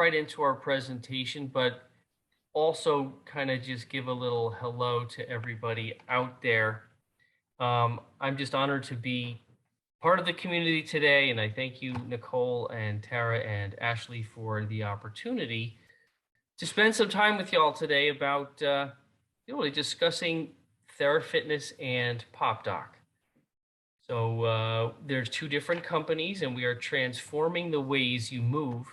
right into our presentation, but also kind of just give a little hello to everybody out there. I'm just honored to be part of the community today, and I thank you, Nicole and Tara and Ashley, for the opportunity to spend some time with y'all today about really discussing TheraFitness and PopDoc. So there's two different companies, and we are transforming the ways you move,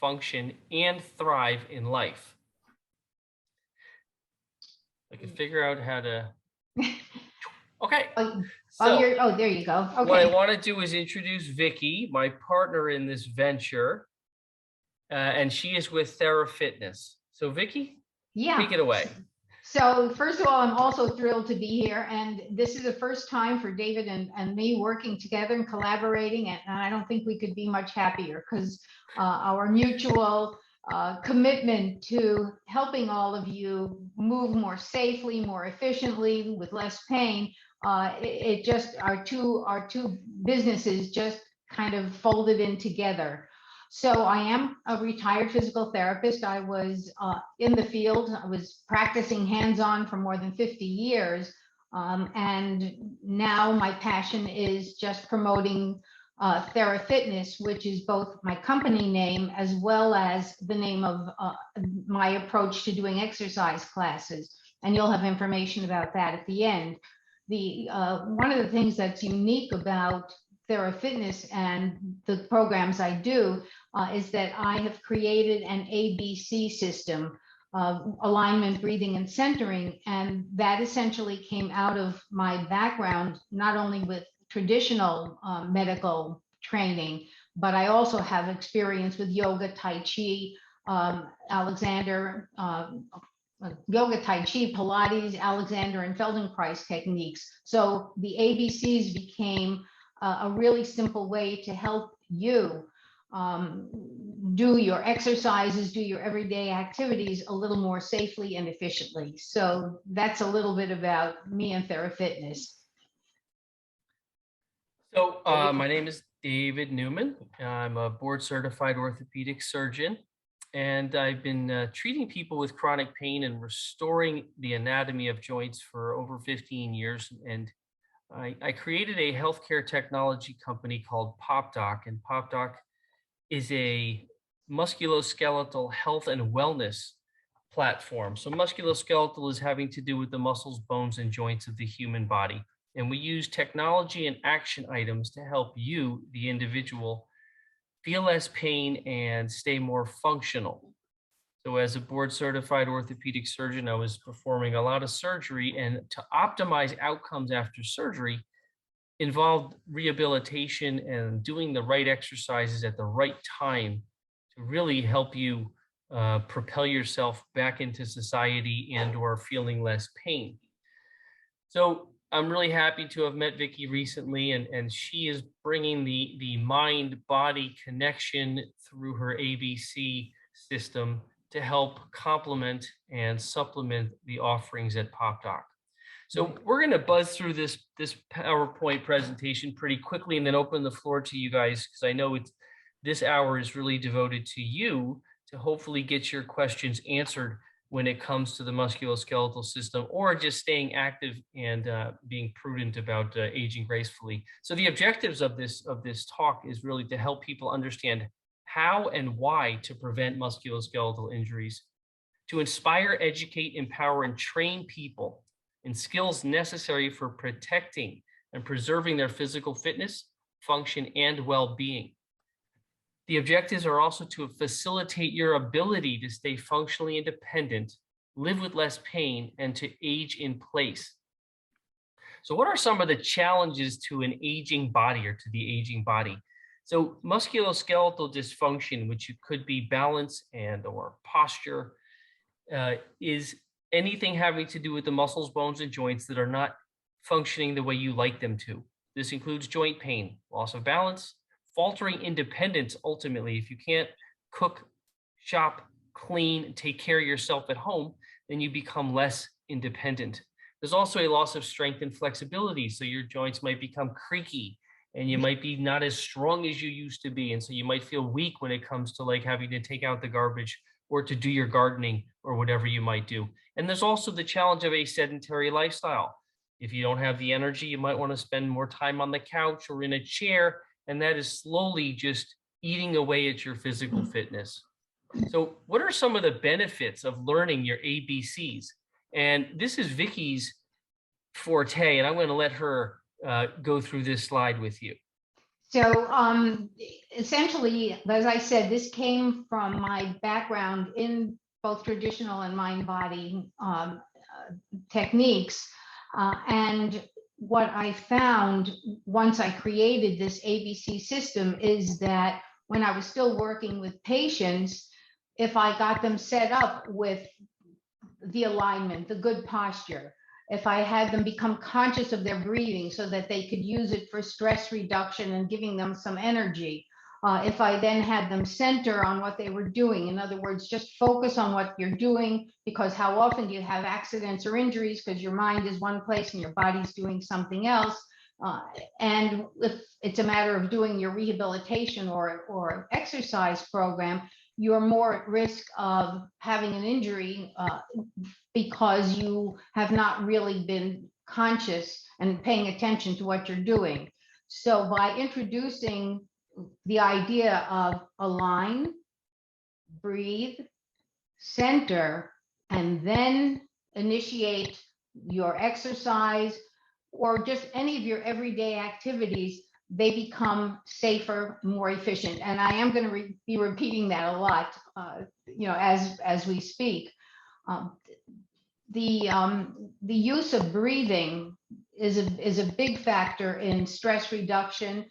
function, and thrive in life. I can figure out how to. Okay. There you go. Okay. What I want to do is introduce Vicky, my partner in this venture, and she is with TheraFitness. So Vicky, take it away. So first of all, I'm also thrilled to be here, and this is the first time for David and me working together and collaborating, and I don't think we could be much happier because our mutual commitment to helping all of you move more safely, more efficiently, with less pain. It just our two businesses just kind of folded in together. So I am a retired physical therapist. I was in the field. I was practicing hands-on for more than 50 years. And now my passion is just promoting TheraFitness, which is both my company name as well as the name of my approach to doing exercise classes. And you'll have information about that at the end. One of the things that's unique about TheraFitness and the programs I do is that I have created an ABC system of alignment, breathing, and centering. And that essentially came out of my background, not only with traditional medical training, but I also have experience with yoga, Tai Chi, yoga, Tai Chi, Pilates, Alexander and Feldenkrais techniques. So the ABCs became a really simple way to help you do your exercises, do your everyday activities a little more safely and efficiently. So that's a little bit about me and TheraFitness. So my name is David Newman. I'm a board certified orthopedic surgeon, and I've been treating people with chronic pain and restoring the anatomy of joints for over 15 years. And I created a healthcare technology company called PopDoc, and PopDoc is a musculoskeletal health and wellness platform. So musculoskeletal is having to do with the muscles, bones, and joints of the human body. And we use technology and action items to help you, the individual, feel less pain and stay more functional. So as a board certified orthopedic surgeon, I was performing a lot of surgery, and to optimize outcomes after surgery involved rehabilitation and doing the right exercises at the right time to really help you propel yourself back into society and or feeling less pain. So I'm really happy to have met Vicky recently, and she is bringing the mind-body connection through her ABC system to help complement and supplement the offerings at PopDoc. So we're going to buzz through this PowerPoint presentation pretty quickly and then open the floor to you guys, because I know this hour is really devoted to you to hopefully get your questions answered when it comes to the musculoskeletal system, or just staying active and being prudent about aging gracefully. So the objectives of this talk is really to help people understand how and why to prevent musculoskeletal injuries, to inspire, educate, empower, and train people in skills necessary for protecting and preserving their physical fitness, function, and well-being. The objectives are also to facilitate your ability to stay functionally independent, live with less pain, and to age in place. So what are some of the challenges to an aging body or to the aging body? So musculoskeletal dysfunction, which could be balance and or posture, is anything having to do with the muscles, bones, and joints that are not functioning the way you like them to. This includes joint pain, loss of balance, faltering independence. Ultimately, if you can't cook, shop, clean, take care of yourself at home, then you become less independent. There's also a loss of strength and flexibility. So your joints might become creaky and you might be not as strong as you used to be. And so you might feel weak when it comes to like having to take out the garbage or to do your gardening or whatever you might do. And there's also the challenge of a sedentary lifestyle. If you don't have the energy, you might want to spend more time on the couch or in a chair, and that is slowly just eating away at your physical fitness. So, what are some of the benefits of learning your ABCs? And this is Vicky's forte, and I'm going to let her go through this slide with you. So essentially, as I said, this came from my background in both traditional and mind-body techniques. And what I found once I created this ABC system is that when I was still working with patients, if I got them set up with the alignment, the good posture, if I had them become conscious of their breathing so that they could use it for stress reduction and giving them some energy, if I then had them center on what they were doing, in other words, just focus on what you're doing, because how often do you have accidents or injuries because your mind is one place and your body's doing something else? And if it's a matter of doing your rehabilitation or exercise program, you're more at risk of having an injury because you have not really been conscious and paying attention to what you're doing. So by introducing the idea of align, breathe, center, and then initiate your exercise or just any of your everyday activities, they become safer, more efficient. And I am going to be repeating that a lot, as we speak. The use of breathing is a big factor in stress reduction,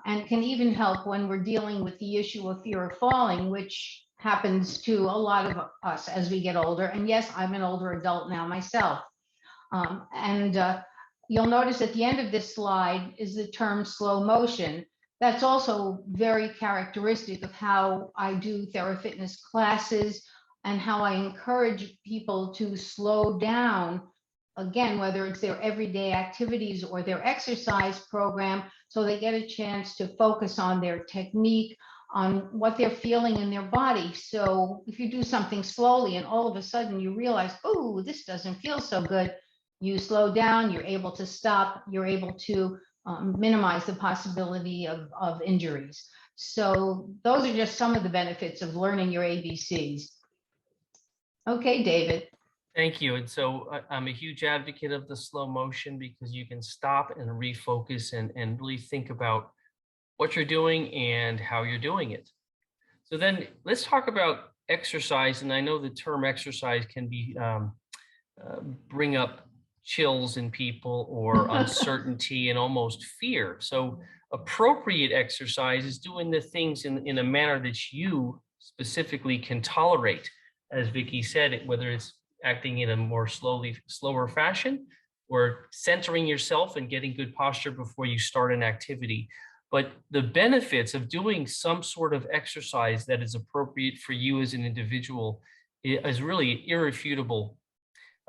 and can even help when we're dealing with the issue of fear of falling, which happens to a lot of us as we get older. And yes, I'm an older adult now myself. You'll notice at the end of this slide is the term slow motion. That's also very characteristic of how I do TheraFitness classes and how I encourage people to slow down, again, whether it's their everyday activities or their exercise program, so they get a chance to focus on their technique, on what they're feeling in their body. So if you do something slowly and all of a sudden you realize, oh, this doesn't feel so good, you slow down, you're able to stop, you're able to minimize the possibility of injuries. So those are just some of the benefits of learning your ABCs. Okay, David. Thank you. And so I'm a huge advocate of the slow motion because you can stop and refocus and really think about what you're doing and how you're doing it. So then let's talk about exercise. And I know the term exercise can be bring up chills in people or uncertainty and almost fear. So appropriate exercise is doing the things in a manner that you specifically can tolerate. As Vicky said, whether it's acting in a more slower fashion or centering yourself and getting good posture before you start an activity. But the benefits of doing some sort of exercise that is appropriate for you as an individual is really irrefutable.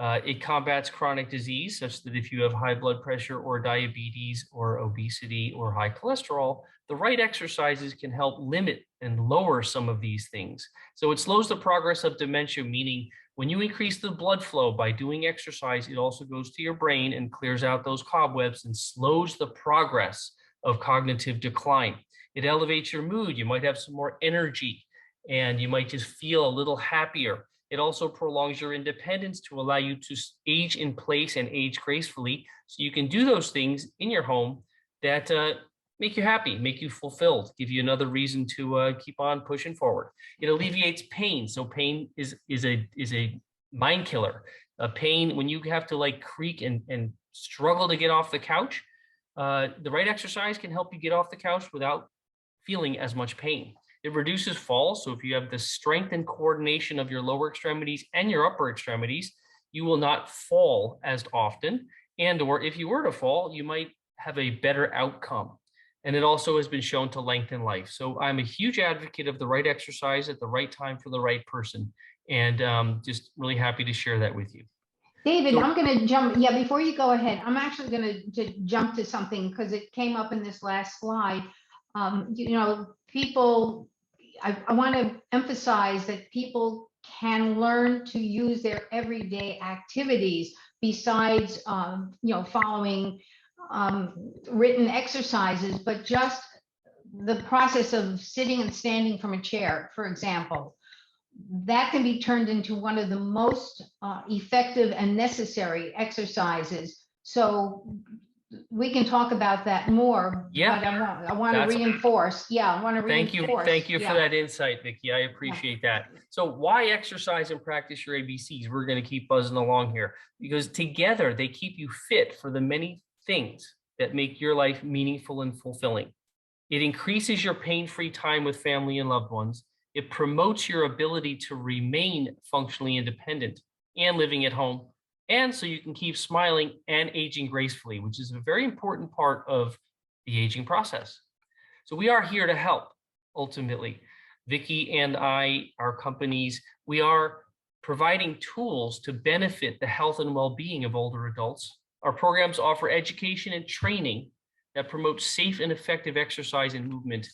It combats chronic disease, such that if you have high blood pressure or diabetes or obesity or high cholesterol, the right exercises can help limit and lower some of these things. So it slows the progress of dementia, meaning when you increase the blood flow by doing exercise, it also goes to your brain and clears out those cobwebs and slows the progress of cognitive decline. It elevates your mood. You might have some more energy and you might just feel a little happier. It also prolongs your independence to allow you to age in place and age gracefully. So you can do those things in your home that make you happy, make you fulfilled, give you another reason to keep on pushing forward. It alleviates pain. So pain is a mind killer. Pain, when you have to like creak and struggle to get off the couch, the right exercise can help you get off the couch without feeling as much pain. It reduces falls. So if you have the strength and coordination of your lower extremities and your upper extremities, you will not fall as often. And or if you were to fall, you might have a better outcome. And it also has been shown to lengthen life. So I'm a huge advocate of the right exercise at the right time for the right person. And just really happy to share that with you. David, So I'm going to jump. Yeah, before you go ahead, I'm actually going to jump to something because it came up in this last slide. People, I want to emphasize that people can learn to use their everyday activities besides, following written exercises, but just the process of sitting and standing from a chair, for example, that can be turned into one of the most effective and necessary exercises. So we can talk about that more, yeah, but I want to that's reinforce. Yeah, I want to thank you. reinforce. Thank you for Yeah. that insight, Vicky. I appreciate that. So why exercise and practice your ABCs? We're going to keep buzzing along here because together they keep you fit for the many things that make your life meaningful and fulfilling. It increases your pain-free time with family and loved ones. It promotes your ability to remain functionally independent and living at home. And so you can keep smiling and aging gracefully, which is a very important part of the aging process. So we are here to help, ultimately. Vicky and I, our companies, we are providing tools to benefit the health and well-being of older adults. Our programs offer education and training that promotes safe and effective exercise and movement.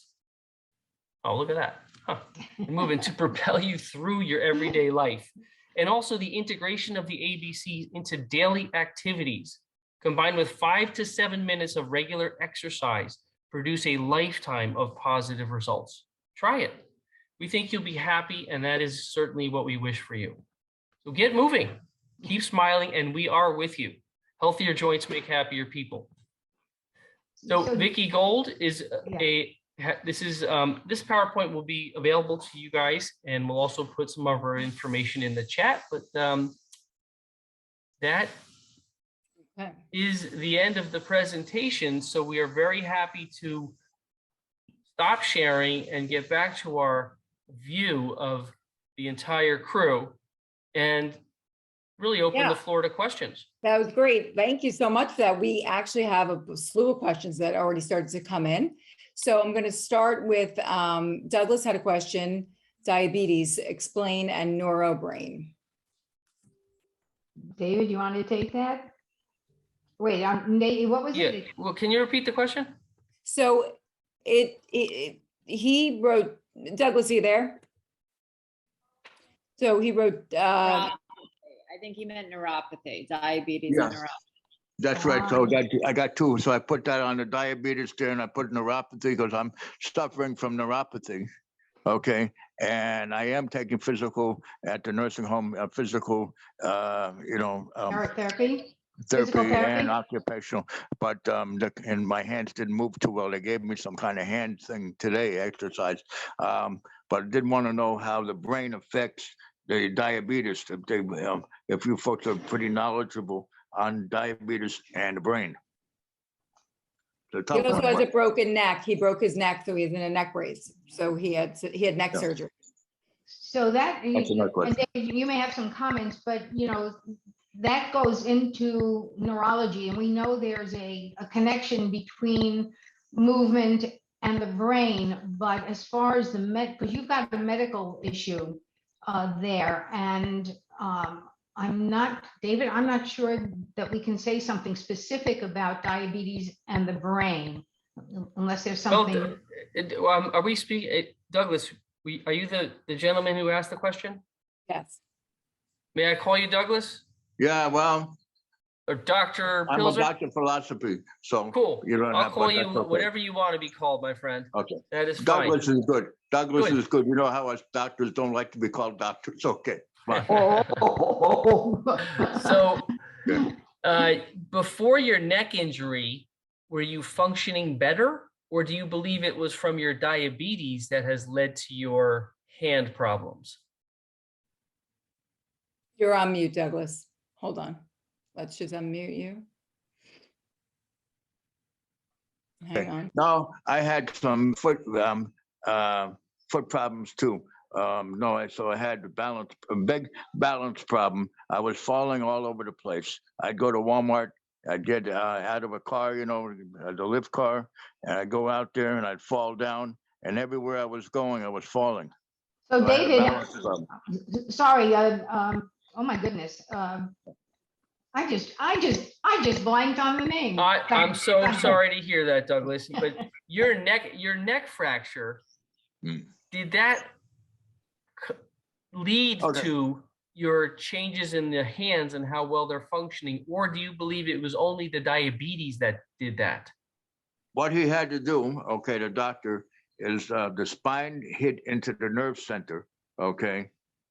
Oh, look at that. Huh. Movement to propel you through your everyday life. And also the integration of the ABC into daily activities, combined with 5 to 7 minutes of regular exercise, produce a lifetime of positive results. Try it. We think you'll be happy, and that is certainly what we wish for you. So get moving, keep smiling, and we are with you. Healthier joints make happier people. So Vicky Gold is this PowerPoint will be available to you guys, and we'll also put some of our information in the chat. But that is the end of the presentation. So we are very happy to stop sharing and get back to our view of the entire crew and really open the floor to questions. That was great. Thank you so much for that. We actually have a slew of questions that already started to come in. So I'm going to start with Douglas had a question, diabetes, explain, and neurobrain. David, you want to take that? Wait, what was it? Well, can you repeat the question? So he wrote, Douglas, are you there? So he wrote, I think he meant neuropathy, diabetes and neuropathy. That's right. So I got two. So I put that on the diabetes there, and I put neuropathy because I'm suffering from neuropathy. Okay. And I am taking physical at the nursing home, physical, Therapy? therapy and occupational, but and my hands didn't move too well. They gave me some kind of hand thing today, exercise, but I did want to know how the brain affects the diabetes. If you folks are pretty knowledgeable on diabetes and the brain. He also has a broken neck. He broke his neck, so he's in a neck brace. So he had neck surgery. So that, and David, you may have some comments, but that goes into neurology, and we know there's a connection between movement and the brain. But as far as because you've got a medical issue there, and David, I'm not sure that we can say something specific about diabetes and the brain, unless there's something. Well, are we speaking, Douglas? Are you the gentleman who asked the question? Yes. May I call you Douglas? Yeah, well. Or Dr. I'm Pilzer? a doctor of philosophy, so. Cool. You don't I'll have, call you okay. Whatever you want to be called, my friend. Okay. That is Douglas fine. is good. Douglas is good. You know how us doctors don't like to be called doctors. Okay. So before your neck injury, were you functioning better, or do you believe it was from your diabetes that has led to your hand problems? You're on mute, Douglas. Hold on. Let's just unmute you. Hang on. No, I had some foot problems too. So I had a big balance problem. I was falling all over the place. I'd go to Walmart, I'd get out of a car, the lift car, and I'd go out there and I'd fall down, and everywhere I was going, I was falling. So David, sorry, oh my goodness. I just blanked on the name. I'm so sorry to hear that, Douglas. But your neck fracture, Mm. did that lead Okay. to your changes in the hands and how well they're functioning, or do you believe it was only the diabetes that did that? What he had to do, okay, the doctor, is the spine hit into the nerve center, okay,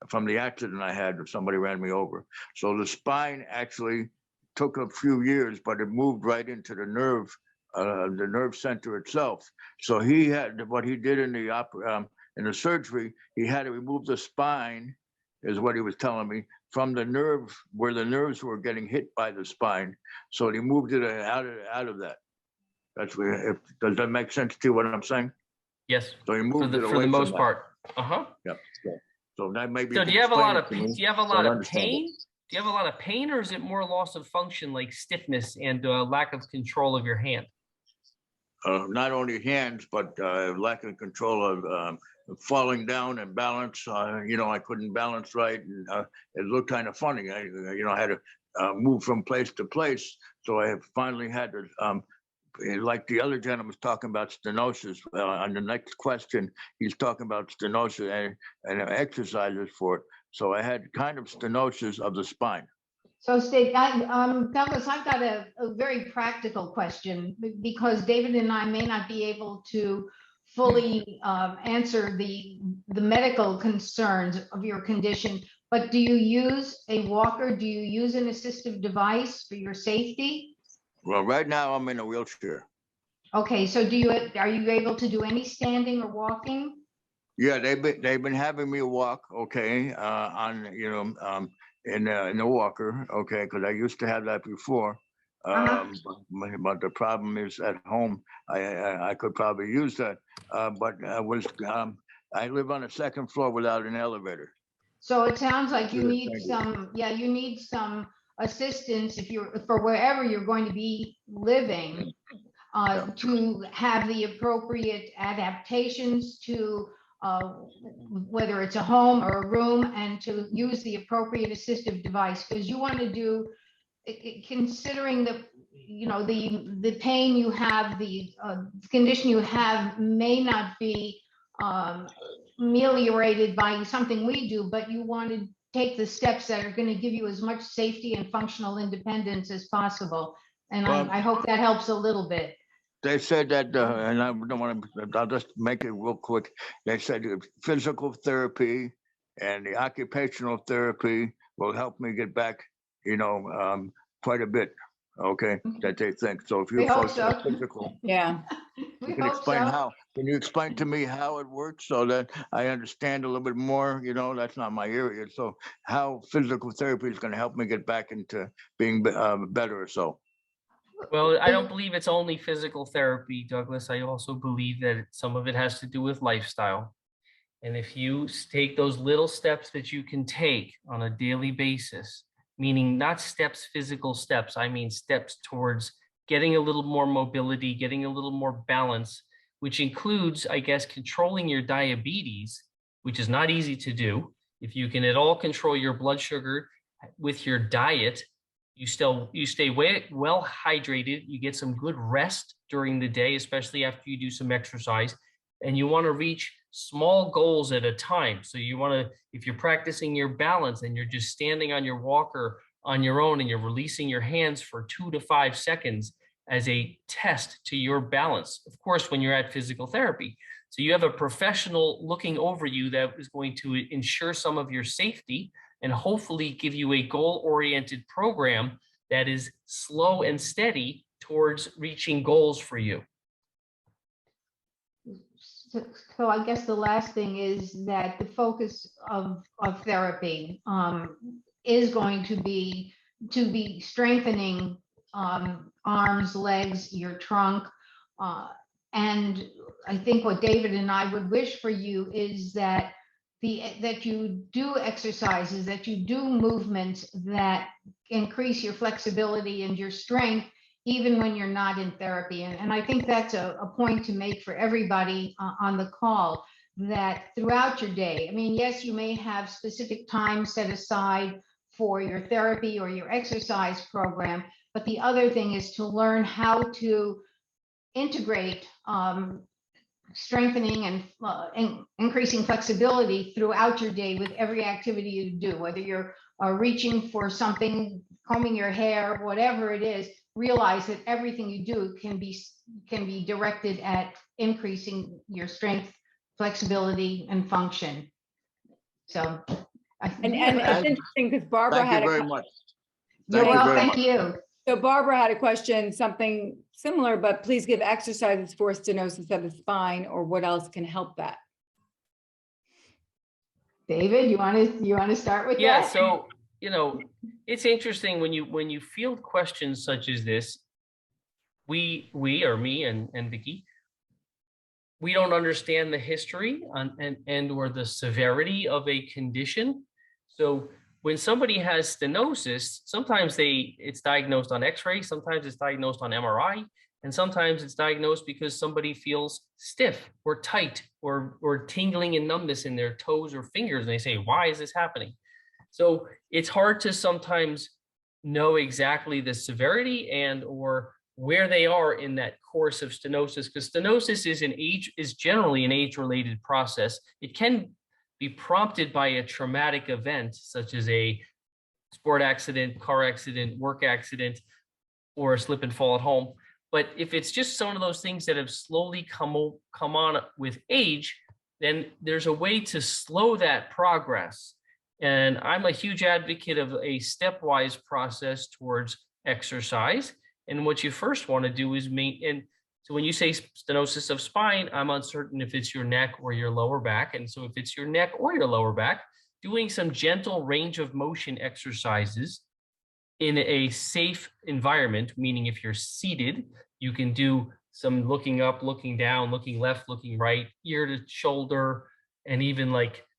from the accident I had, somebody ran me over. So the spine actually took a few years, but it moved right into the nerve center itself. So he had, what he did in the surgery, he had to remove the spine, is what he was telling me, from the nerve where the nerves were getting hit by the spine. So he moved it out of that. That's where. Does that make sense to you? What I'm saying? Yes, So he moved it for away the from most that. part. Uh-huh. Yep. So that maybe. So you do can you have a explain lot it of to me do you have a so I lot of understand it. pain? Do you have a lot of pain, or is it more loss of function like stiffness and lack of control of your hand? Not only hands, but lack of control of falling down and balance. I couldn't balance right, and it looked kind of funny. I had to move from place to place. So I have finally had to, like the other gentleman was talking about stenosis. On the next question, he's talking about stenosis and exercises for it. So I had kind of stenosis of the spine. So Douglas, I've got a very practical question because David and I may not be able to fully answer the medical concerns of your condition, but do you use a walker? Do you use an assistive device for your safety? Well, right now I'm in a wheelchair. Okay, so are you able to do any standing or walking? Yeah, they've been having me walk, okay, in the walker, okay, because I used to have that before. But the problem is at home, I could probably use that, but I live on the second floor without an elevator. So it sounds like you Yes, need thank you. you need some assistance for wherever you're going to be living, Yeah. to have the appropriate adaptations to whether it's a home or a room, and to use the appropriate assistive device, because you want to do, considering the pain you have, the condition you have may not be ameliorated by something we do, but you want to take the steps that are going to give you as much safety and functional independence as possible. And Well, I hope that helps a little bit. They said that, and I don't want to, I'll just make it real quick. They said physical therapy and the occupational therapy will help me get back, quite a bit. Okay, that they think. So if you We hope focus on so. physical, Yeah. We you can hope explain so. how. Can you explain to me how it works so that I understand a little bit more? That's not my area. So how physical therapy is going to help me get back into being better or so. Well, I don't believe it's only physical therapy, Douglas. I also believe that some of it has to do with lifestyle. And if you take those little steps that you can take on a daily basis, meaning not steps, physical steps, I mean steps towards getting a little more mobility, getting a little more balance, which includes, I guess, controlling your diabetes, which is not easy to do. If you can at all control your blood sugar with your diet, you stay well hydrated, you get some good rest during the day, especially after you do some exercise, and you want to reach small goals at a time. So you want to, if you're practicing your balance and you're just standing on your walker on your own and you're releasing your hands for 2 to 5 seconds as a test to your balance, of course, when you're at physical therapy. So you have a professional looking over you that is going to ensure some of your safety and hopefully give you a goal-oriented program that is slow and steady towards reaching goals for you. So I guess the last thing is that the focus of therapy is going to be strengthening arms, legs, your trunk. And I think what David and I would wish for you is that that you do exercises, that you do movements that increase your flexibility and your strength, even when you're not in therapy. And I think that's a point to make for everybody on the call, that throughout your day, I mean, yes, you may have specific time set aside for your therapy or your exercise program. But the other thing is to learn how to integrate strengthening and increasing flexibility throughout your day with every activity you do, whether you're reaching for something, combing your hair, whatever it is. Realize that everything you do can be directed at increasing your strength, flexibility, and function. So, And it's interesting because Barbara Thank you had very much. you're Thank you well, very thank much. you. So Barbara had a question, something similar, but please give exercises for stenosis of the spine, or what else can help that? David, you want to start with Yeah, that? so it's interesting when you field questions such as this. We or me and Vicky, we don't understand the history and or the severity of a condition. So when somebody has stenosis, sometimes it's diagnosed on X-ray, sometimes it's diagnosed on MRI, and sometimes it's diagnosed because somebody feels stiff or tight or tingling and numbness in their toes or fingers, and they say, "Why is this happening?" So it's hard to sometimes know exactly the severity and or where they are in that course of stenosis, because stenosis is generally an age-related process. It can be prompted by a traumatic event, such as a sport accident, car accident, work accident, or a slip and fall at home. But if it's just some of those things that have slowly come on with age, then there's a way to slow that progress. And I'm a huge advocate of a stepwise process towards exercise. And what you first want to do is so when you say stenosis of spine, I'm uncertain if it's your neck or your lower back. And so if it's your neck or your lower back, doing some gentle range of motion exercises in a safe environment, meaning if you're seated, you can do some looking up, looking down, looking left, looking right, ear to shoulder, and even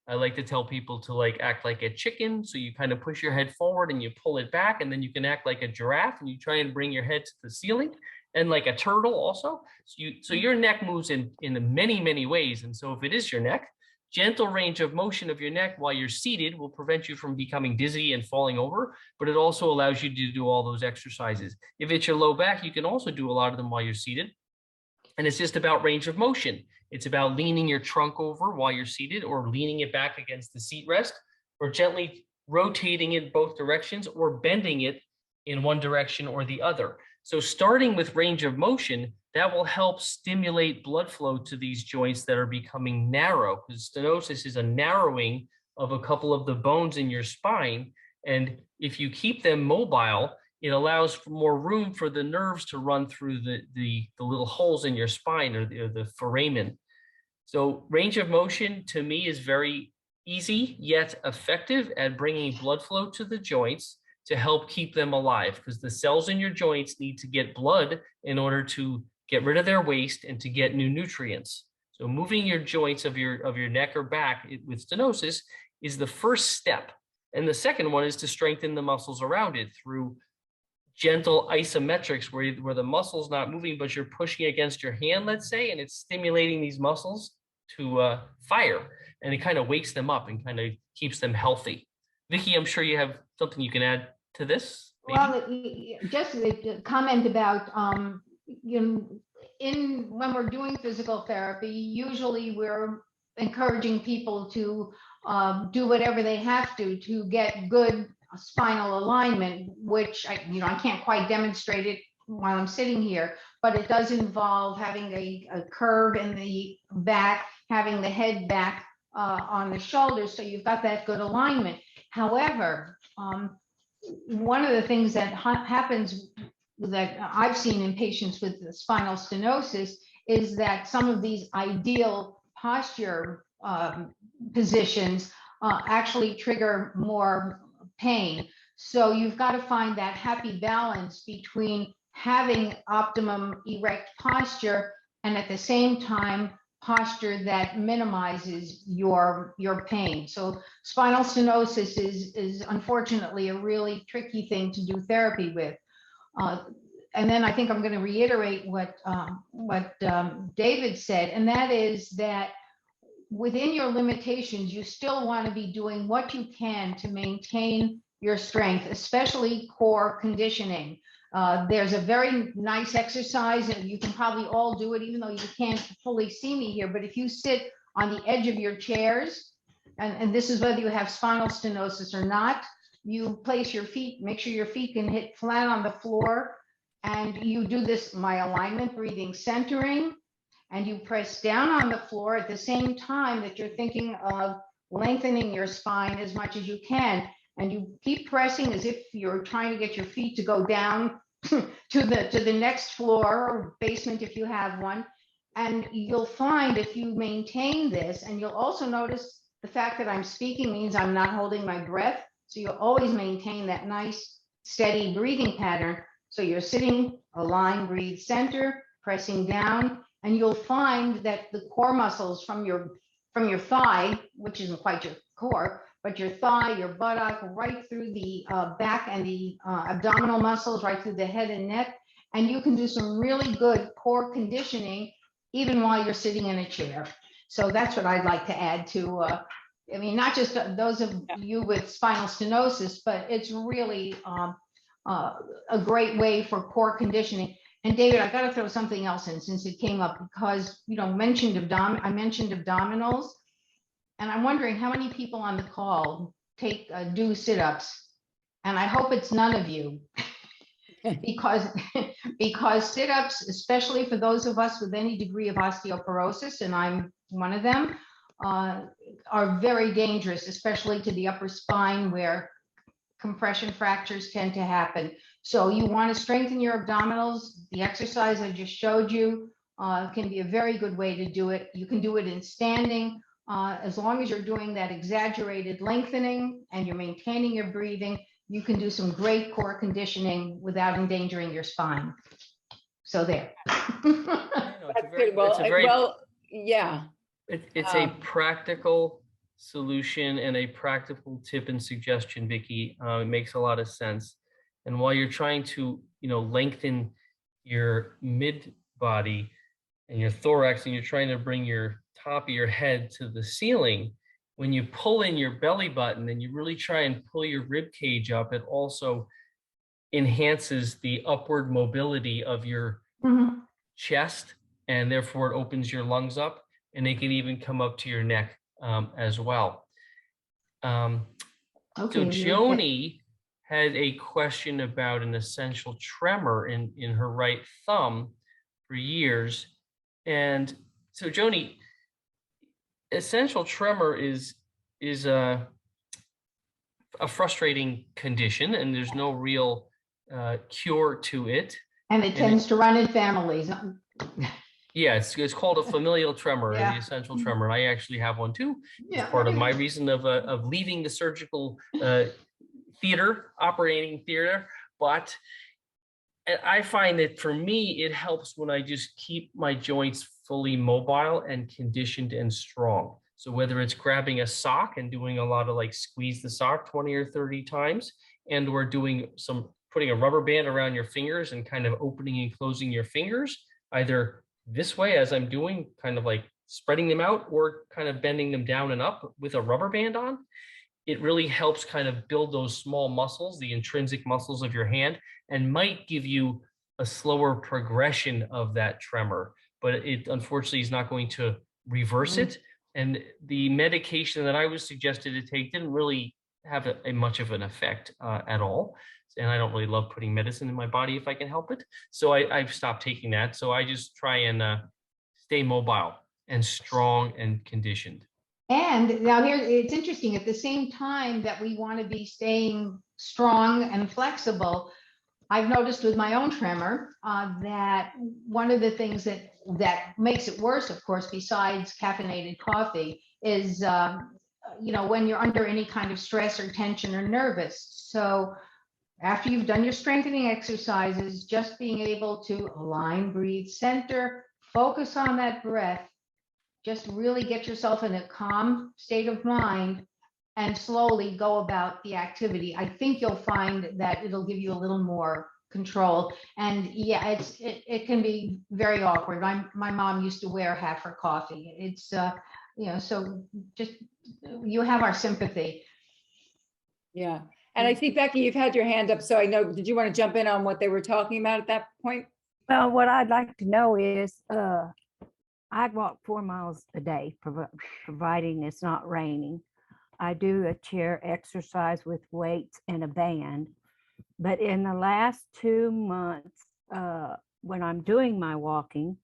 I like to tell people to act like a chicken. So you kind of push your head forward and you pull it back, and then you can act like a giraffe and you try and bring your head to the ceiling, and like a turtle also. So your neck moves in many, many ways. And so if it is your neck, gentle range of motion of your neck while you're seated will prevent you from becoming dizzy and falling over, but it also allows you to do all those exercises. If it's your low back, you can also do a lot of them while you're seated. And it's just about range of motion. It's about leaning your trunk over while you're seated, or leaning it back against the seat rest, or gently rotating it both directions, or bending it in one direction or the other. So starting with range of motion, that will help stimulate blood flow to these joints that are becoming narrow, because stenosis is a narrowing of a couple of the bones in your spine. And if you keep them mobile, it allows for more room for the nerves to run through the little holes in your spine, or the foramen. So range of motion to me is very easy yet effective at bringing blood flow to the joints to help keep them alive, because the cells in your joints need to get blood in order to get rid of their waste and to get new nutrients. So moving your joints of your neck or back with stenosis is the first step. And the second one is to strengthen the muscles around it through gentle isometrics, where the muscle's not moving, but you're pushing against your hand, let's say, and it's stimulating these muscles to fire, and it kind of wakes them up and kind of keeps them healthy. Vicky, I'm sure you have something you can add to this. Maybe? Well, just a comment about when we're doing physical therapy, usually we're encouraging people to do whatever they have to get good spinal alignment, which I can't quite demonstrate it while I'm sitting here, but it does involve having a curve in the back, having the head back on the shoulders, so you've got that good alignment. However, one of the things that happens that I've seen in patients with the spinal stenosis is that some of these ideal posture positions actually trigger more pain. So you've got to find that happy balance between having optimum erect posture and at the same time posture that minimizes your pain. So spinal stenosis is unfortunately a really tricky thing to do therapy with. And then I think I'm going to reiterate what David said, and that is that within your limitations, you still want to be doing what you can to maintain your strength, especially core conditioning. There's a very nice exercise, and you can probably all do it, even though you can't fully see me here. But if you sit on the edge of your chairs, and this is whether you have spinal stenosis or not, you place your feet, make sure your feet can hit flat on the floor, and you do this myalignment breathing centering, and you press down on the floor at the same time that you're thinking of lengthening your spine as much as you can. And you keep pressing as if you're trying to get your feet to go down to the next floor or basement if you have one. And you'll find if you maintain this, and you'll also notice the fact that I'm speaking means I'm not holding my breath. So you'll always maintain that nice, steady breathing pattern. So you're sitting, align, breathe, center, pressing down, and you'll find that the core muscles from your thigh, which isn't quite your core, but your thigh, your buttock, right through the back and the abdominal muscles, right through the head and neck. And you can do some really good core conditioning even while you're sitting in a chair. So that's what I'd like to add to, I mean, not just those of you with spinal stenosis, but it's really a great way for core conditioning. And David, I got to throw something else in since it came up, because I mentioned abdominals, and I'm wondering how many people on the call do sit-ups, and I hope it's none of you. because sit-ups, especially for those of us with any degree of osteoporosis, and I'm one of them, are very dangerous, especially to the upper spine where compression fractures tend to happen. So you want to strengthen your abdominals. The exercise I just showed you can be a very good way to do it. You can do it in standing, as long as you're doing that exaggerated lengthening and you're maintaining your breathing. You can do some great core conditioning without endangering your spine. So there. Yeah. It's a practical solution and a practical tip and suggestion, Vicki. It makes a lot of sense. And while you're trying to, lengthen your mid body and your thorax, and you're trying to bring your top of your head to the ceiling, when you pull in your belly button and you really try and pull your rib cage up, it also enhances the upward mobility of your chest, and therefore it opens your lungs up, and it can even come up to your neck as well. So Joni had a question about an essential tremor in her right thumb for years. And so Joni, essential tremor is a frustrating condition, and there's no real cure to it. And it tends to run in families. Yeah, it's called a familial tremor, Yeah. the essential tremor. I actually have one too. Yeah. It's part of my reason of leaving the surgical operating theater. But I find that for me, it helps when I just keep my joints fully mobile and conditioned and strong. So whether it's grabbing a sock and doing a lot of squeeze the sock 20 or 30 times, and we're doing putting a rubber band around your fingers and kind of opening and closing your fingers, either this way as I'm doing, kind of spreading them out, or kind of bending them down and up with a rubber band on, it really helps kind of build those small muscles, the intrinsic muscles of your hand, and might give you a slower progression of that tremor. But it unfortunately is not going to reverse it. And the medication that I was suggested to take didn't really have a much of an effect at all. And I don't really love putting medicine in my body if I can help it. So I've stopped taking that. So I just try and stay mobile and strong and conditioned. And now here, it's interesting, at the same time that we want to be staying strong and flexible, I've noticed with my own tremor that one of the things that makes it worse, of course, besides caffeinated coffee, is when you're under any kind of stress or tension or nervous. So after you've done your strengthening exercises, just being able to align, breathe, center, focus on that breath, just really get yourself in a calm state of mind and slowly go about the activity. I think you'll find that it'll give you a little more control. And yeah, it can be very awkward. My mom used to wear half her coffee. It's so just, you have our sympathy. Yeah. And I see, Becky, you've had your hand up, so I know, did you want to jump in on what they were talking about at that point? Well, what I'd like to know is, I'd walk 4 miles a day, providing it's not raining. I do a chair exercise with weights and a band. But in the last 2 months, when I'm doing my walking,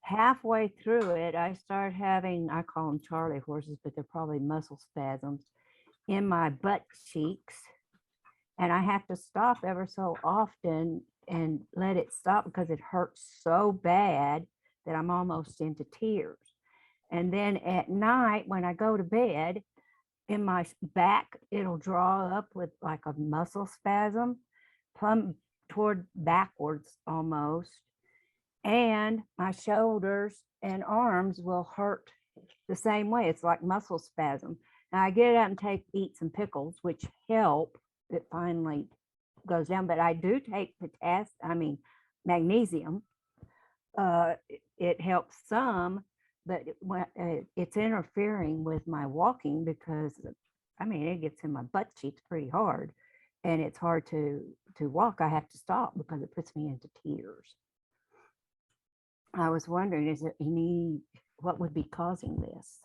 halfway through it, I start having, I call them Charlie horses, but they're probably muscle spasms in my butt cheeks. And I have to stop ever so often and let it stop because it hurts so bad that I'm almost into tears. And then at night, when I go to bed, in my back, it'll draw up with like a muscle spasm, plumb toward backwards almost. And my shoulders and arms will hurt the same way. It's like muscle spasm. And I get up and eat some pickles, which help. It finally goes down, but I do take magnesium. It helps some, but it's interfering with my walking because, it gets in my butt cheeks pretty hard, and it's hard to walk. I have to stop because it puts me into tears. I was wondering, is there what would be causing this?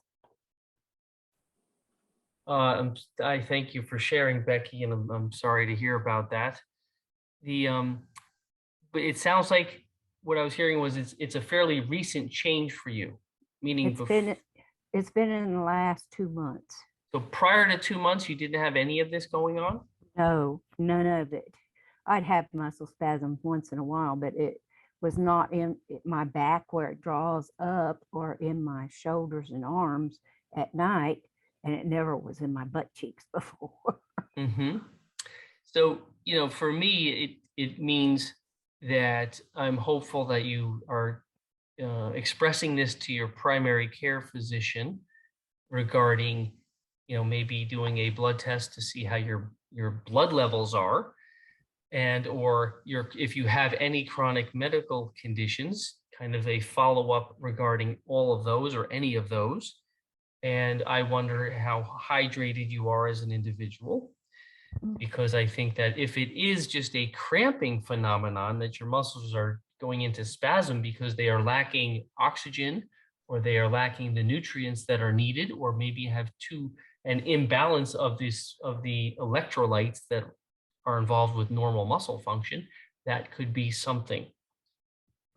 I thank you for sharing, Becky, and I'm sorry to hear about that. But it sounds like what I was hearing was it's a fairly recent change for you, meaning it's been in the last 2 months. So prior to 2 months, you didn't have any of this going on? No, none of it. I'd have muscle spasms once in a while, but it was not in my back where it draws up or in my shoulders and arms at night. And it never was in my butt cheeks before. Mm-hmm. So, for me, it means that I'm hopeful that you are expressing this to your primary care physician regarding, maybe doing a blood test to see how your blood levels are, and or if you have any chronic medical conditions, kind of a follow-up regarding all of those or any of those. And I wonder how hydrated you are as an individual, because I think that if it is just a cramping phenomenon, that your muscles are going into spasm because they are lacking oxygen or they are lacking the nutrients that are needed, or maybe have an imbalance of the electrolytes that are involved with normal muscle function, that could be something.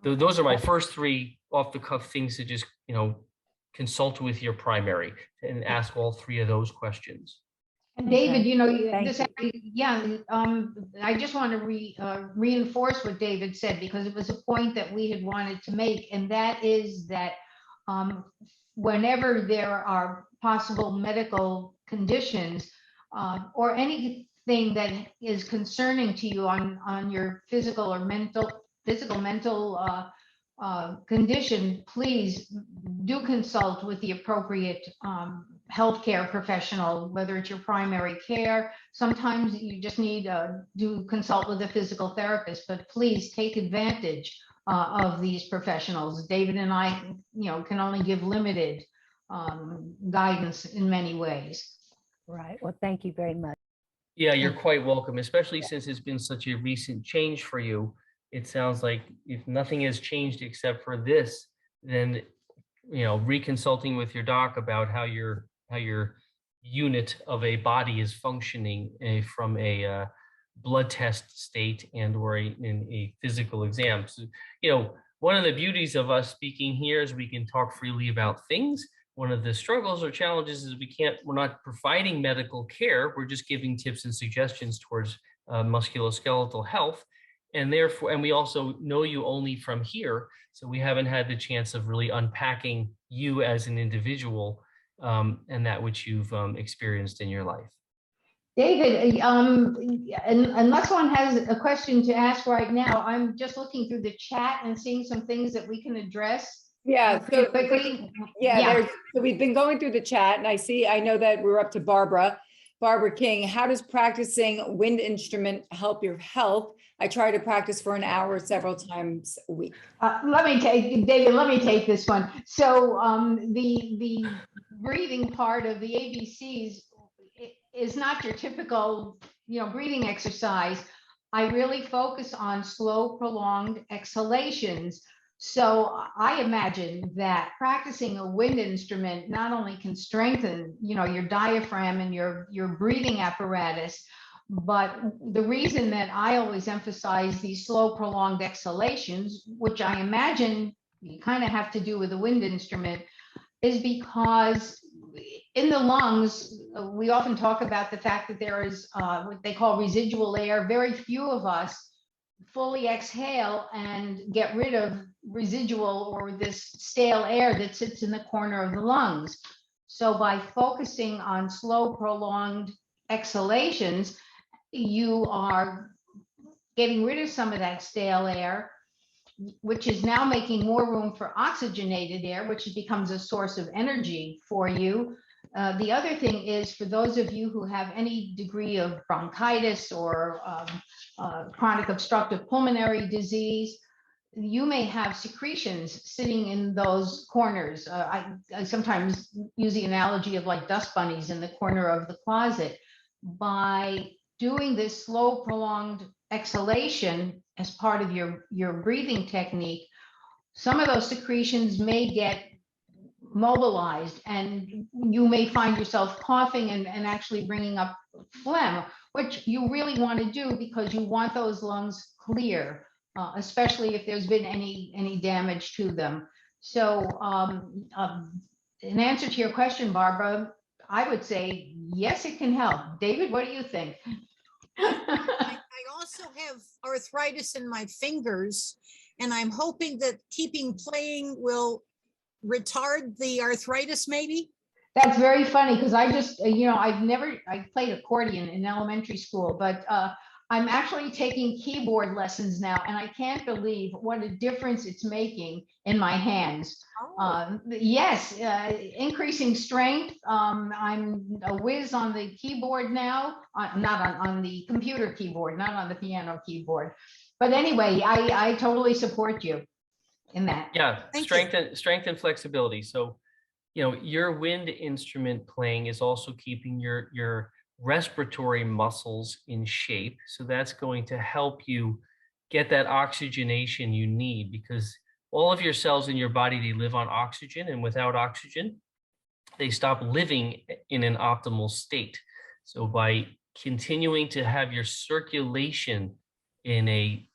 Those are my first 3 off the cuff things to just, consult with your primary and ask all 3 of those questions. And David, Okay. I just want to reinforce what David said, because it was a point that we had wanted to make, and that is that whenever there are possible medical conditions or anything that is concerning to you on your physical or mental condition, please do consult with the appropriate healthcare professional, whether it's your primary care. Sometimes you just need to consult with a physical therapist, but please take advantage of these professionals. David and I, can only give limited guidance in many ways. Right. Well, thank you very much. Yeah, you're quite welcome, especially since it's been such a recent change for you. It sounds like if nothing has changed except for this, then, reconsulting with your doc about how your unit of a body is functioning from a blood test state and or in a physical exam. So, one of the beauties of us speaking here is we can talk freely about things. One of the struggles or challenges is we're not providing medical care. We're just giving tips and suggestions towards musculoskeletal health. And therefore, and we also know you only from here. So we haven't had the chance of really unpacking you as an individual and that which you've experienced in your life. David, unless one has a question to ask right now, I'm just looking through the chat and seeing some things that we can address. Yeah, so quickly. So we've been going through the chat, and I know that we're up to Barbara King. How does practicing wind instrument help your health? I try to practice for an hour several times a week. Let me take this one. So the breathing part of the ABCs is not your typical, breathing exercise, I really focus on slow, prolonged exhalations. So I imagine that practicing a wind instrument not only can strengthen, your diaphragm and your breathing apparatus, but the reason that I always emphasize these slow, prolonged exhalations, which I imagine you kind of have to do with a wind instrument, is because in the lungs, we often talk about the fact that there is what they call residual air. Very few of us fully exhale and get rid of residual or this stale air that sits in the corner of the lungs. So by focusing on slow, prolonged exhalations, you are getting rid of some of that stale air, which is now making more room for oxygenated air, which becomes a source of energy for you. The other thing is, for those of you who have any degree of bronchitis or chronic obstructive pulmonary disease, you may have secretions sitting in those corners. I sometimes use the analogy of like dust bunnies in the corner of the closet. By doing this slow, prolonged exhalation as part of your breathing technique, some of those secretions may get mobilized and you may find yourself coughing and actually bringing up phlegm, which you really want to do because you want those lungs clear, especially if there's been any damage to them. So in answer to your question, Barbara, I would say, yes, it can help. David, what do you think? I also have arthritis in my fingers, and I'm hoping that keeping playing will retard the arthritis, maybe? That's very funny because I just, I played accordion in elementary school, but I'm actually taking keyboard lessons now, and I can't believe what a difference it's making in my hands. Yes, increasing strength. I'm a whiz on the keyboard now, not on the computer keyboard, not on the piano keyboard. But anyway, I totally support you in that. Yeah, Thank strength and flexibility. So, your wind instrument playing is also keeping your respiratory muscles in shape. So that's going to help you get that oxygenation you need, because all of your cells in your body, they live on oxygen, and without oxygen, they stop living in an optimal state. So by continuing to have your circulation in a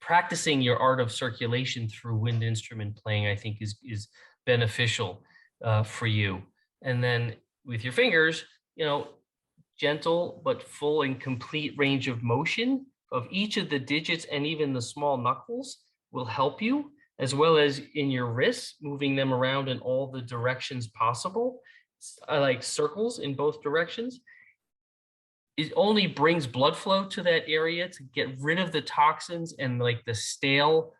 practicing your art of circulation through wind instrument playing, I think is beneficial for you. And then with your fingers, gentle but full and complete range of motion of each of the digits and even the small knuckles will help you, as well as in your wrists, moving them around in all the directions possible. I like circles in both directions. It only brings blood flow to that area to get rid of the toxins and like the stale,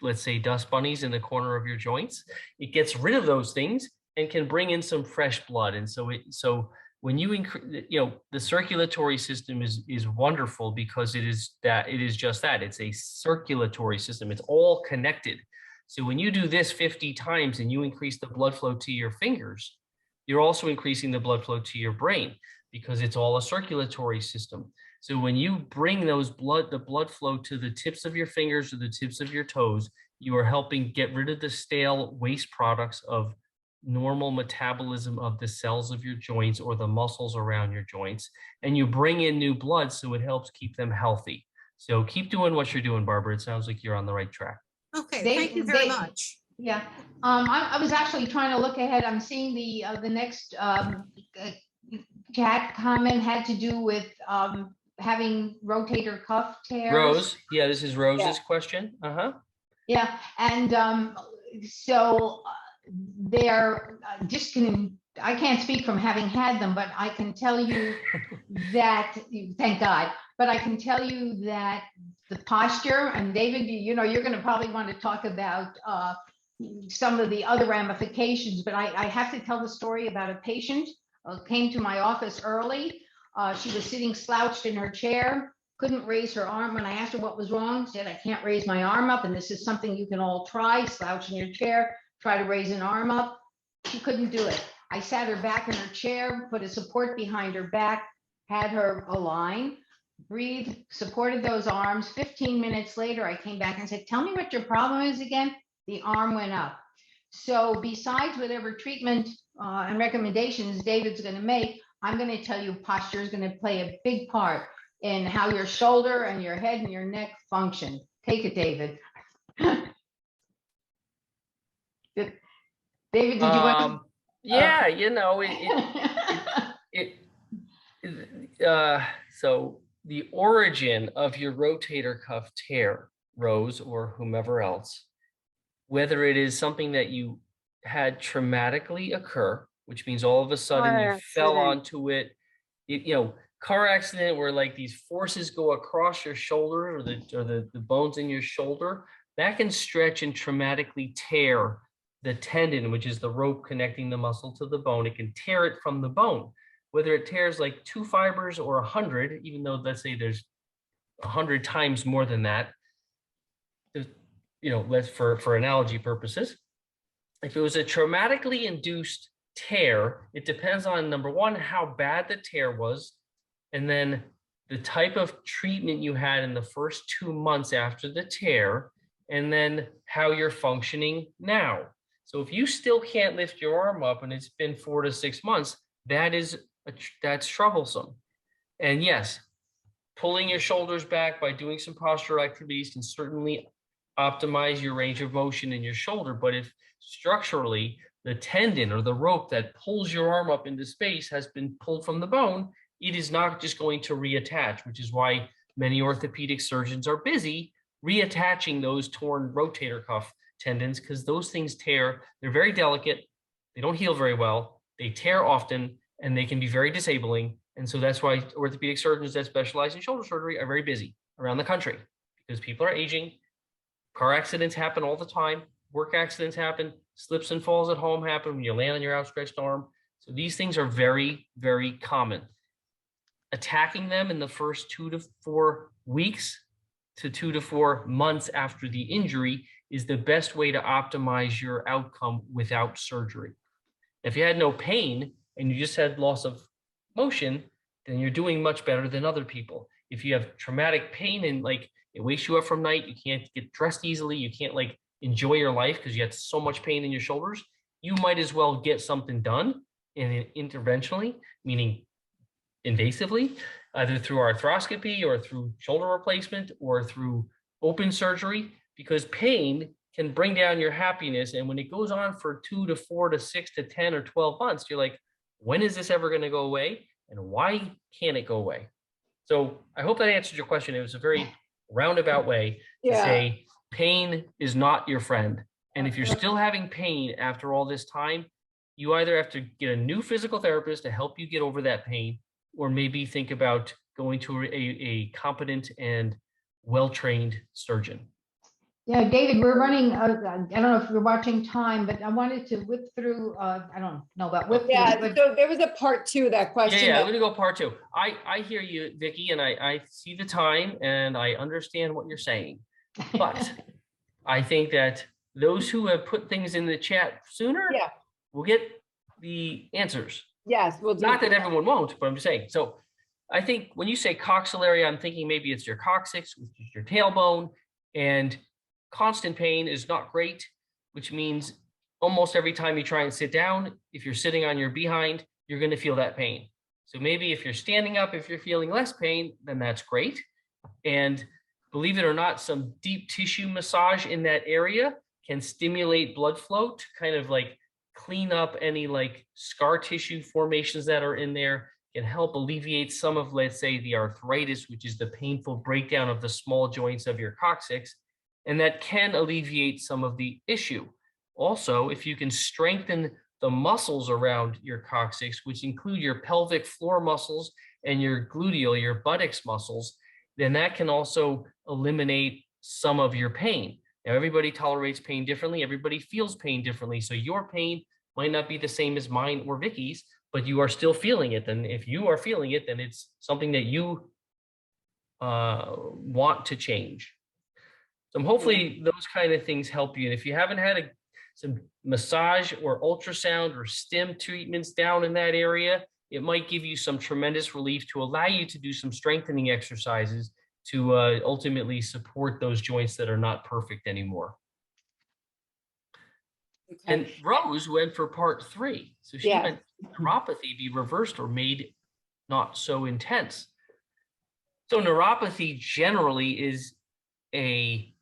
let's say, dust bunnies in the corner of your joints. It gets rid of those things and can bring in some fresh blood. And so when you increase, the circulatory system is wonderful because it is just that. It's a circulatory system. It's all connected. So when you do this 50 times and you increase the blood flow to your fingers, you're also increasing the blood flow to your brain, because it's all a circulatory system. So when you bring the blood flow to the tips of your fingers or the tips of your toes, you are helping get rid of the stale waste products of normal metabolism of the cells of your joints or the muscles around your joints, and you bring in new blood, so it helps keep them healthy. So keep doing what you're doing, Barbara. It sounds like you're on the right track. Okay, thank you very much. Yeah, I was actually trying to look ahead. I'm seeing the next chat comment had to do with having rotator cuff tears. Rose, yeah, this is Rose's question. Yeah, and so they're I can't speak from having had them, but I can tell you that, thank God, but I can tell you that the posture, and David, you're going to probably want to talk about some of the other ramifications, but I have to tell the story about a patient who came to my office early. She was sitting slouched in her chair, couldn't raise her arm. When I asked her what was wrong, she said, I can't raise my arm up, and this is something you can all try. Slouch in your chair, try to raise an arm up. She couldn't do it. I sat her back in her chair, put a support behind her back. had her align, breathed, supported those arms. 15 minutes later, I came back and said, tell me what your problem is again. The arm went up. So besides whatever treatment and recommendations David's going to make, I'm going to tell you posture is going to play a big part in how your shoulder and your head and your neck function. Take it, David. David, did you want Yeah, you know, so the origin of your rotator cuff tear, Rose or whomever else, whether it is something that you had traumatically occur, which means all of a sudden Car you fell accident. onto it, you know, car accident where like these forces go across your shoulder or the bones in your shoulder, that can stretch and traumatically tear the tendon, which is the rope connecting the muscle to the bone. It can tear it from the bone, whether it tears like 2 fibers or 100, even though let's say there's 100 times more than that. You know, let's for analogy purposes, if it was a traumatically induced tear, it depends on number one, how bad the tear was, and then the type of treatment you had in the first 2 months after the tear, and then how you're functioning now. So if you still can't lift your arm up and it's been 4 to 6 months, that's troublesome. And yes, pulling your shoulders back by doing some postural activities can certainly optimize your range of motion in your shoulder. But if structurally the tendon or the rope that pulls your arm up into space has been pulled from the bone, it is not just going to reattach, which is why many orthopedic surgeons are busy reattaching those torn rotator cuff tendons, because those things tear. They're very delicate. They don't heal very well. They tear often, and they can be very disabling. And so that's why orthopedic surgeons that specialize in shoulder surgery are very busy around the country, because people are aging. Car accidents happen all the time. Work accidents happen. Slips and falls at home happen when you land on your outstretched arm. So these things are very, very common. Attacking them in the first 2 to 4 weeks to 2 to 4 months after the injury is the best way to optimize your outcome without surgery. If you had no pain and you just had loss of motion, then you're doing much better than other people. If you have traumatic pain and like it wakes you up from night, you can't get dressed easily, you can't like enjoy your life because you had so much pain in your shoulders, you might as well get something done interventionally, meaning invasively, either through arthroscopy or through shoulder replacement or through open surgery, because pain can bring down your happiness. And when it goes on for 2 to 4 to 6 to 10 or 12 months, you're like, when is this ever going to go away? And why can't it go away? So I hope that answered your question. It was a very roundabout way to say pain is not your friend. And if you're still having pain after all this time, you either have to get a new physical therapist to help you get over that pain, or maybe think about going to a competent and well-trained surgeon. Yeah, David, we're running, I don't know if you're watching time, but I wanted to whip through, I don't know about whip through. Yeah, but so there was a part 2 of that question. Yeah, I'm gonna go part 2. I hear you, Vicky, and I see the time and I understand what you're saying. But I think that those who have put things in the chat sooner will get the answers. Yes, we'll do. Not that everyone won't, but I'm just saying. So I think when you say coxillary, I'm thinking maybe it's your coccyx, which is your tailbone, and constant pain is not great, which means almost every time you try and sit down, if you're sitting on your behind, you're going to feel that pain. So maybe if you're standing up, if you're feeling less pain, then that's great. And believe it or not, some deep tissue massage in that area can stimulate blood flow to kind of like clean up any like scar tissue formations that are in there, can help alleviate some of, let's say, the arthritis, which is the painful breakdown of the small joints of your coccyx. And that can alleviate some of the issue. Also, if you can strengthen the muscles around your coccyx, which include your pelvic floor muscles and your gluteal, your buttocks muscles, then that can also eliminate some of your pain. Now, everybody tolerates pain differently. Everybody feels pain differently. So your pain might not be the same as mine or Vicky's, but you are still feeling it. And if you are feeling it, then it's something that you want to change. So hopefully those kind of things help you. And if you haven't had some massage or ultrasound or stim treatments down in that area, it might give you some tremendous relief to allow you to do some strengthening exercises to ultimately support those joints that are not perfect anymore. And Okay. Rose went for part 3. So she Yeah. meant neuropathy be reversed or made not so intense. So neuropathy generally is a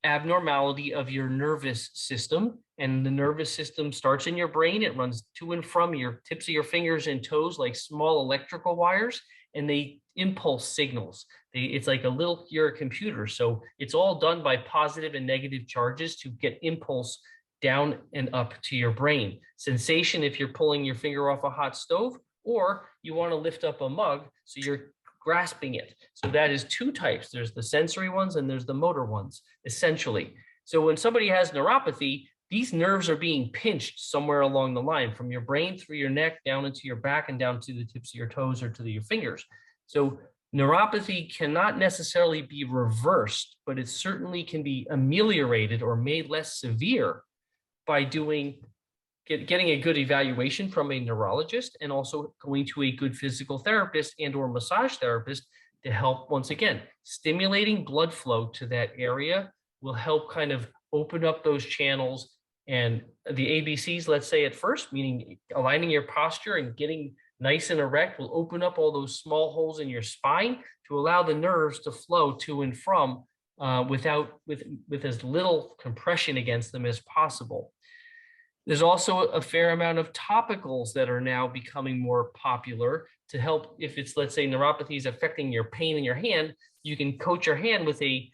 abnormality of your nervous system, and the nervous system starts in your brain. It runs to and from your tips of your fingers and toes like small electrical wires, and they impulse signals. It's like you're a computer, so it's all done by positive and negative charges to get impulse down and up to your brain. Sensation if you're pulling your finger off a hot stove, or you want to lift up a mug, so you're grasping it. So that is 2 types. There's the sensory ones and there's the motor ones, essentially. So when somebody has neuropathy, these nerves are being pinched somewhere along the line from your brain through your neck down into your back and down to the tips of your toes or to your fingers. So neuropathy cannot necessarily be reversed, but it certainly can be ameliorated or made less severe by getting a good evaluation from a neurologist, and also going to a good physical therapist and or massage therapist to help. Once again, stimulating blood flow to that area will help kind of open up those channels. And the ABCs, let's say at first, meaning aligning your posture and getting nice and erect, will open up all those small holes in your spine to allow the nerves to flow to and from with as little compression against them as possible. There's also a fair amount of topicals that are now becoming more popular to help. If it's, let's say, neuropathy is affecting your pain in your hand, you can coat your hand with an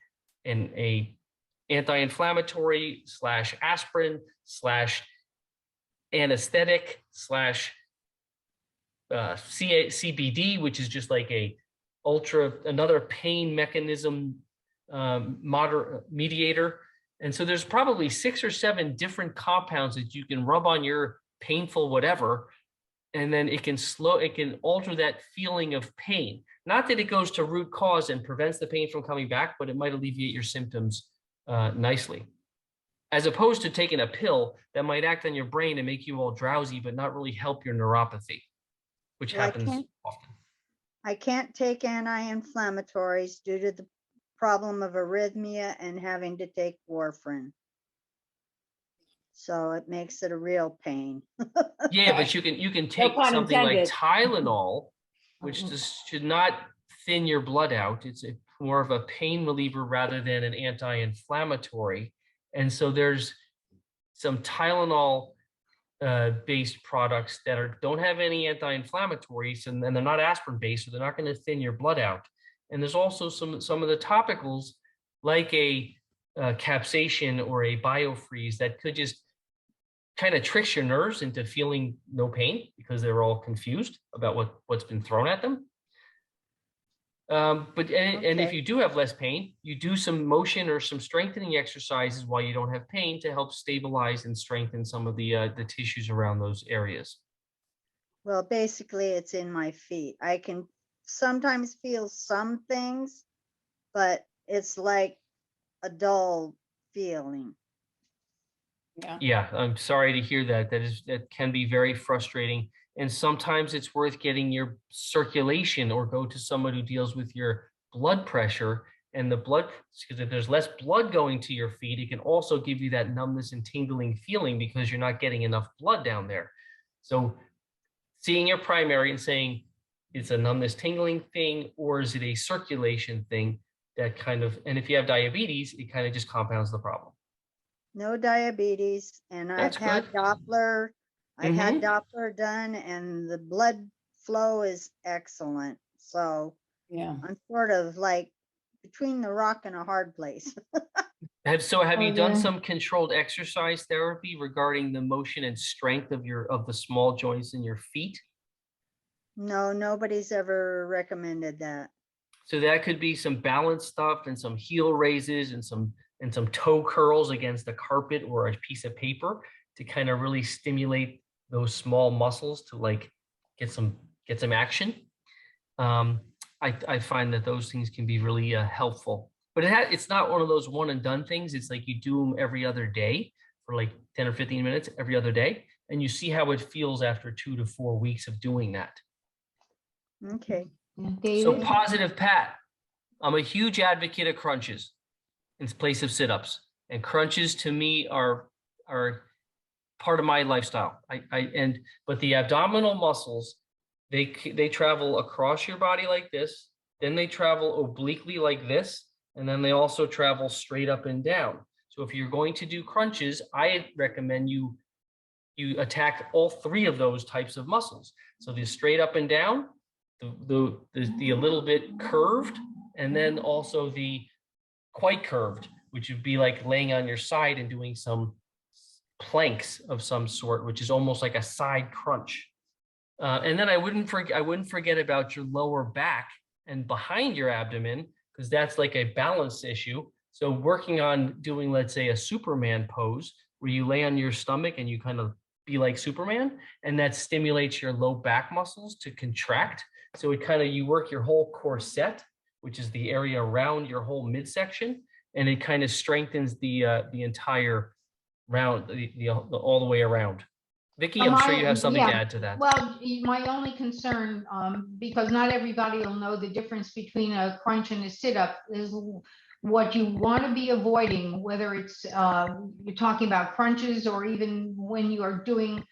anti-inflammatory / aspirin / anesthetic / CBD, which is just like another pain mechanism mediator. And so there's probably 6 or 7 different compounds that you can rub on your painful whatever, and then it can alter that feeling of pain. Not that it goes to root cause and prevents the pain from coming back, but it might alleviate your symptoms nicely. As opposed to taking a pill that might act on your brain and make you all drowsy, but not really help your neuropathy, which happens often. I can't take anti-inflammatories due to the problem of arrhythmia and having to take warfarin. So it makes it a real pain. Yeah, but you can take pun something like intended. Tylenol, which should not thin your blood out. It's more of a pain reliever rather than an anti-inflammatory. And so there's some Tylenol based products that don't have any anti-inflammatories, and they're not aspirin based, so they're not going to thin your blood out. And there's also some of the topicals, like a capsaicin or a biofreeze, that could just kind of tricks your nerves into feeling no pain because they're all confused about what's been thrown at them. And if you do have less pain, you do some motion or some strengthening exercises while you don't have pain to help stabilize and strengthen some of the tissues around those areas. Well, basically it's in my feet. I can sometimes feel some things, but it's like a dull feeling. Yeah, I'm sorry to hear that. That can be very frustrating. And sometimes it's worth getting your circulation, or go to someone who deals with your blood pressure and because if there's less blood going to your feet, it can also give you that numbness and tingling feeling because you're not getting enough blood down there. So seeing your primary and saying, it's a numbness tingling thing, or is it a circulation thing, and if you have diabetes, it kind of just compounds the problem. No diabetes, and I've had Doppler. I've had Doppler done, and the blood flow is excellent. So yeah, I'm sort of like between the rock and a hard place. Have you done some controlled exercise therapy regarding the motion and strength of the small joints in your feet? No, nobody's ever recommended that. So that could be some balance stuff and some heel raises and some toe curls against a carpet or a piece of paper to kind of really stimulate those small muscles to like get some action. I find that those things can be really helpful, but it's not one of those one and done things. It's like you do them every other day for like 10 or 15 minutes every other day, and you see how it feels after 2 to 4 weeks of doing that. Okay. Yeah, So David? positive, Pat. I'm a huge advocate of crunches in place of sit-ups, and crunches to me are part of my lifestyle. But the abdominal muscles, they travel across your body like this, then they travel obliquely like this, and then they also travel straight up and down. So if you're going to do crunches, I recommend you attack all 3 of those types of muscles. So the straight up and down, the a little bit curved, and then also the quite curved, which would be like laying on your side and doing some planks of some sort, which is almost like a side crunch. And then I wouldn't forget about your lower back and behind your abdomen, because that's like a balance issue. So working on doing, let's say, a Superman pose where you lay on your stomach and you kind of be like Superman, and that stimulates your low back muscles to contract. So it kind of, you work your whole corset, which is the area around your whole midsection, and it kind of strengthens the entire round, all the way around. Vicky, I'm sure you have something to add to that. Well, my only concern, because not everybody will know the difference between a crunch and a sit-up, is what you want to be avoiding, whether it's you're talking about crunches or even when you are doing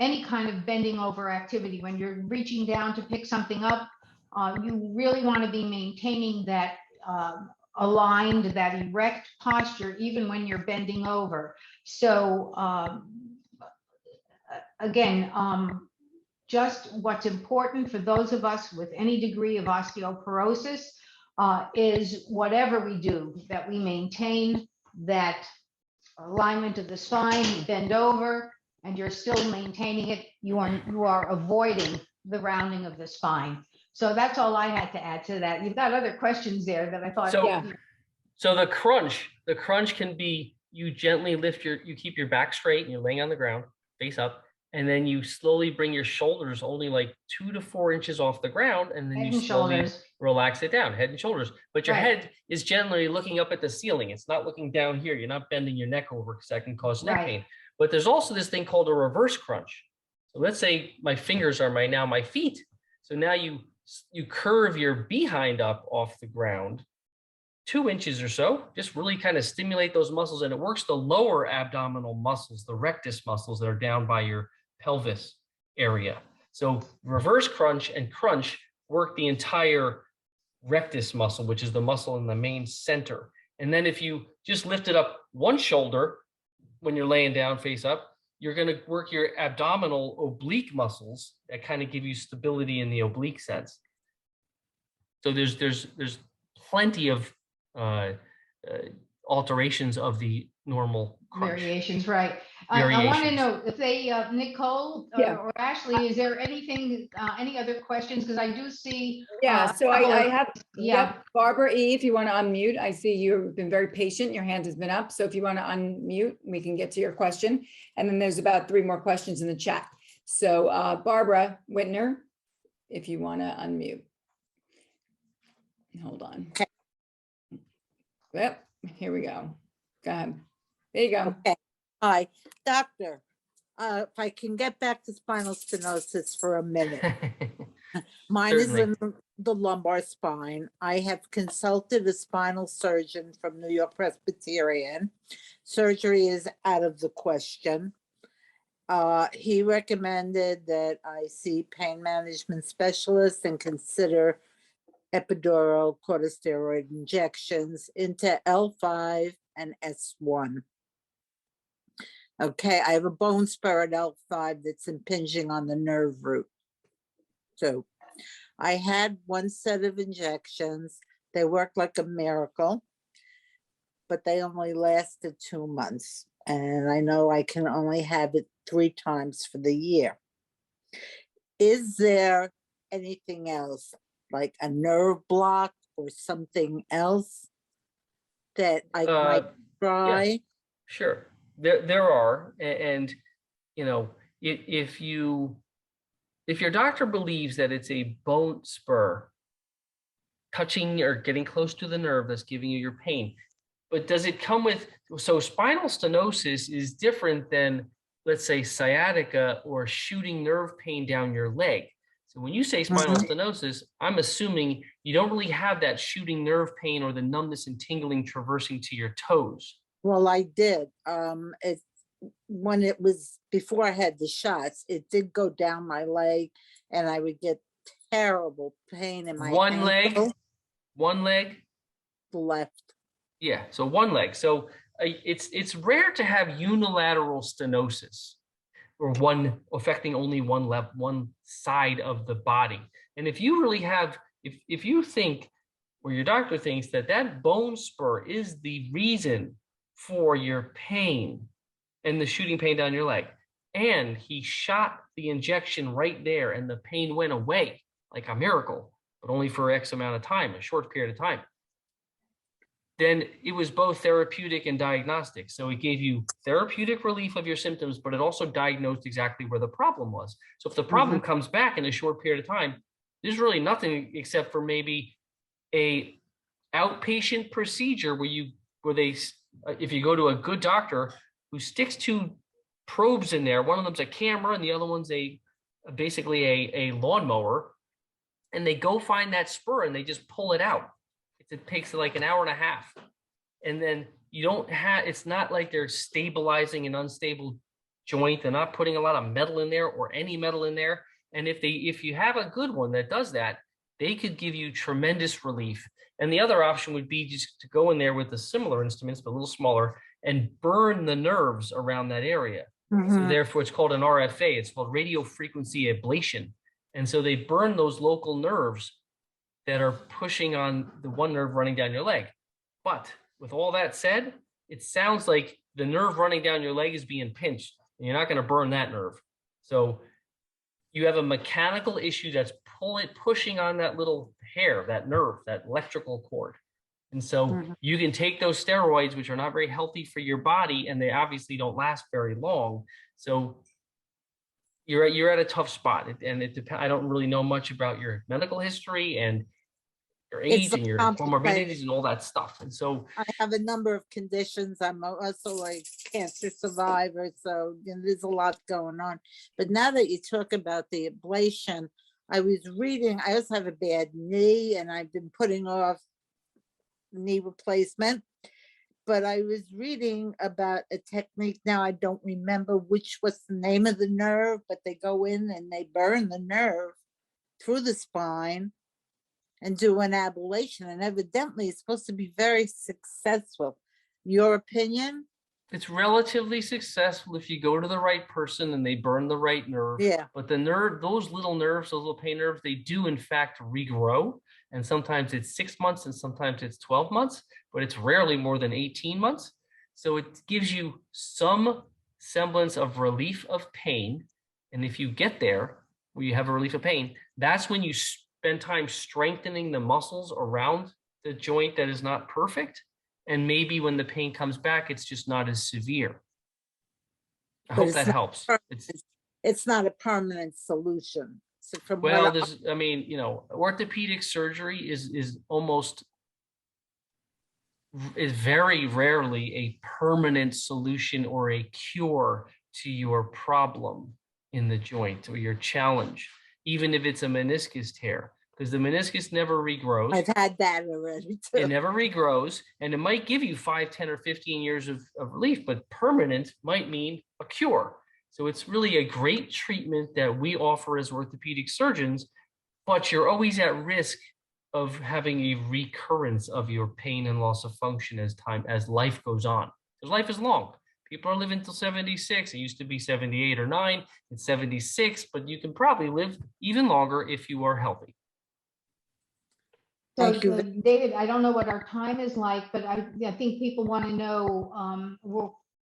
any kind of bending over activity, when you're reaching down to pick something up, you really want to be maintaining that aligned, that erect posture, even when you're bending over. So again, just what's important for those of us with any degree of osteoporosis is whatever we do, that we maintain that alignment of the spine, you bend over, and you're still maintaining it. You are avoiding the rounding of the spine. So that's all I had to add to that. You've got other questions there that I thought. So, Yeah. So the crunch can be, you gently lift you keep your back straight and you're laying on the ground, face up, and then you slowly bring your shoulders only like 2 to 4 inches off the ground, and then Head you and slowly shoulders. relax it down, head and shoulders. But your Right. head is generally looking up at the ceiling. It's not looking down here. You're not bending your neck over, because that can cause neck Right. pain. But there's also this thing called a reverse crunch. So let's say my fingers are my feet. So now you curve your behind up off the ground 2 inches or so, just really kind of stimulate those muscles, and it works the lower abdominal muscles, the rectus muscles that are down by your pelvis area. So reverse crunch and crunch work the entire rectus muscle, which is the muscle in the main center. And then if you just lift it up one shoulder when you're laying down face up, you're going to work your abdominal oblique muscles that kind of give you stability in the oblique sense. So there's plenty of alterations of the normal crunch. Variations, right. I want to Variations. know if they, Nicole Yeah. or Ashley, is there anything, any other questions? Because I do see. Yeah, so a couple I of- have, Yeah. yep, Barbara E., if you want to unmute, I see you've been very patient, your hand has been up, so if you want to unmute, we can get to your question. And then there's about 3 more questions in the chat. So Barbara Whitner, if you want to unmute. Hold on. Okay. Yep, here we go. Go ahead. There you go. Okay. Hi, doctor. If I can get back to spinal stenosis for a minute. Mine is in the lumbar spine. I have consulted a spinal surgeon from New York Presbyterian. Surgery is out of the question. He recommended that I see pain management specialists and consider epidural corticosteroid injections into L5 and S1. Okay, I have a bone spur at L5 that's impinging on the nerve root. So I had 1 set of injections. They worked like a miracle, but they only lasted 2 months. And I know I can only have it 3 times for the year. Is there anything else, like a nerve block or something else that I might try? Sure, there are, and you know, if your doctor believes that it's a bone spur touching or getting close to the nerve that's giving you your pain, but does it come with, so spinal stenosis is different than let's say, sciatica or shooting nerve pain down your leg. So when you say spinal stenosis, I'm assuming you don't really have that shooting nerve pain or the numbness and tingling traversing to your toes. Well, I did. When it was before I had the shots, it did go down my leg, and I would get terrible pain in my One ankle. leg. Left. Yeah, so one leg. So it's rare to have unilateral stenosis, or one affecting only one side of the body. And if you really have, if you think, or your doctor thinks that bone spur is the reason for your pain and the shooting pain down your leg, and he shot the injection right there and the pain went away like a miracle, but only for X amount of time, a short period of time, then it was both therapeutic and diagnostic. So it gave you therapeutic relief of your symptoms, but it also diagnosed exactly where the problem was. So if the problem comes back in a short period of time, there's really nothing except for maybe a outpatient procedure where they, if you go to a good doctor who sticks two probes in there, one of them's a camera and the other one's basically a lawnmower, and they go find that spur and they just pull it out. It takes like an hour and a half. And then you don't have, it's not like they're stabilizing an unstable joint. They're not putting a lot of metal in there or any metal in there. And if you have a good one that does that, they could give you tremendous relief. And the other option would be just to go in there with the similar instruments, but a little smaller, and burn the nerves around that area. So therefore it's called an RFA. It's called radio frequency ablation. And so they burn those local nerves that are pushing on the one nerve running down your leg. But with all that said, it sounds like the nerve running down your leg is being pinched, and you're not going to burn that nerve. So you have a mechanical issue that's pushing on that little hair, that nerve, that electrical cord. And so you can take those steroids, which are not very healthy for your body, and they obviously don't last very long. So you're at a tough spot, and it depends. I don't really know much about your medical history and your age and your comorbidities and all that stuff. And so I have a number of conditions. I'm also a cancer survivor, so there's a lot going on. But now that you talk about the ablation, I was reading, I also have a bad knee and I've been putting off knee replacement. But I was reading about a technique. Now I don't remember which was the name of the nerve, but they go in and they burn the nerve through the spine and do an ablation. And evidently it's supposed to be very successful. Your opinion? It's relatively successful if you go to the right person and they burn the right nerve. Yeah. But the nerve, those little nerves, those little pain nerves, they do in fact regrow. And sometimes it's 6 months and sometimes it's 12 months, but it's rarely more than 18 months. So it gives you some semblance of relief of pain. And if you get there where you have a relief of pain, that's when you spend time strengthening the muscles around the joint that is not perfect. And maybe when the pain comes back, it's just not as severe. I hope that helps. It's not a permanent solution. So from well, there's, I mean, you know, orthopedic surgery is very rarely a permanent solution or a cure to your problem in the joint or your challenge, even if it's a meniscus tear, because the meniscus never regrows. I've had that already too. It never regrows, and it might give you 5, 10, or 15 years of relief, but permanent might mean a cure. So it's really a great treatment that we offer as orthopedic surgeons, but you're always at risk of having a recurrence of your pain and loss of function as life goes on. Because life is long. People are living until 76. It used to be 78 or 9. It's 76, but you can probably live even longer if you are healthy. So, David, I don't know what our time is like, but I think people want to know,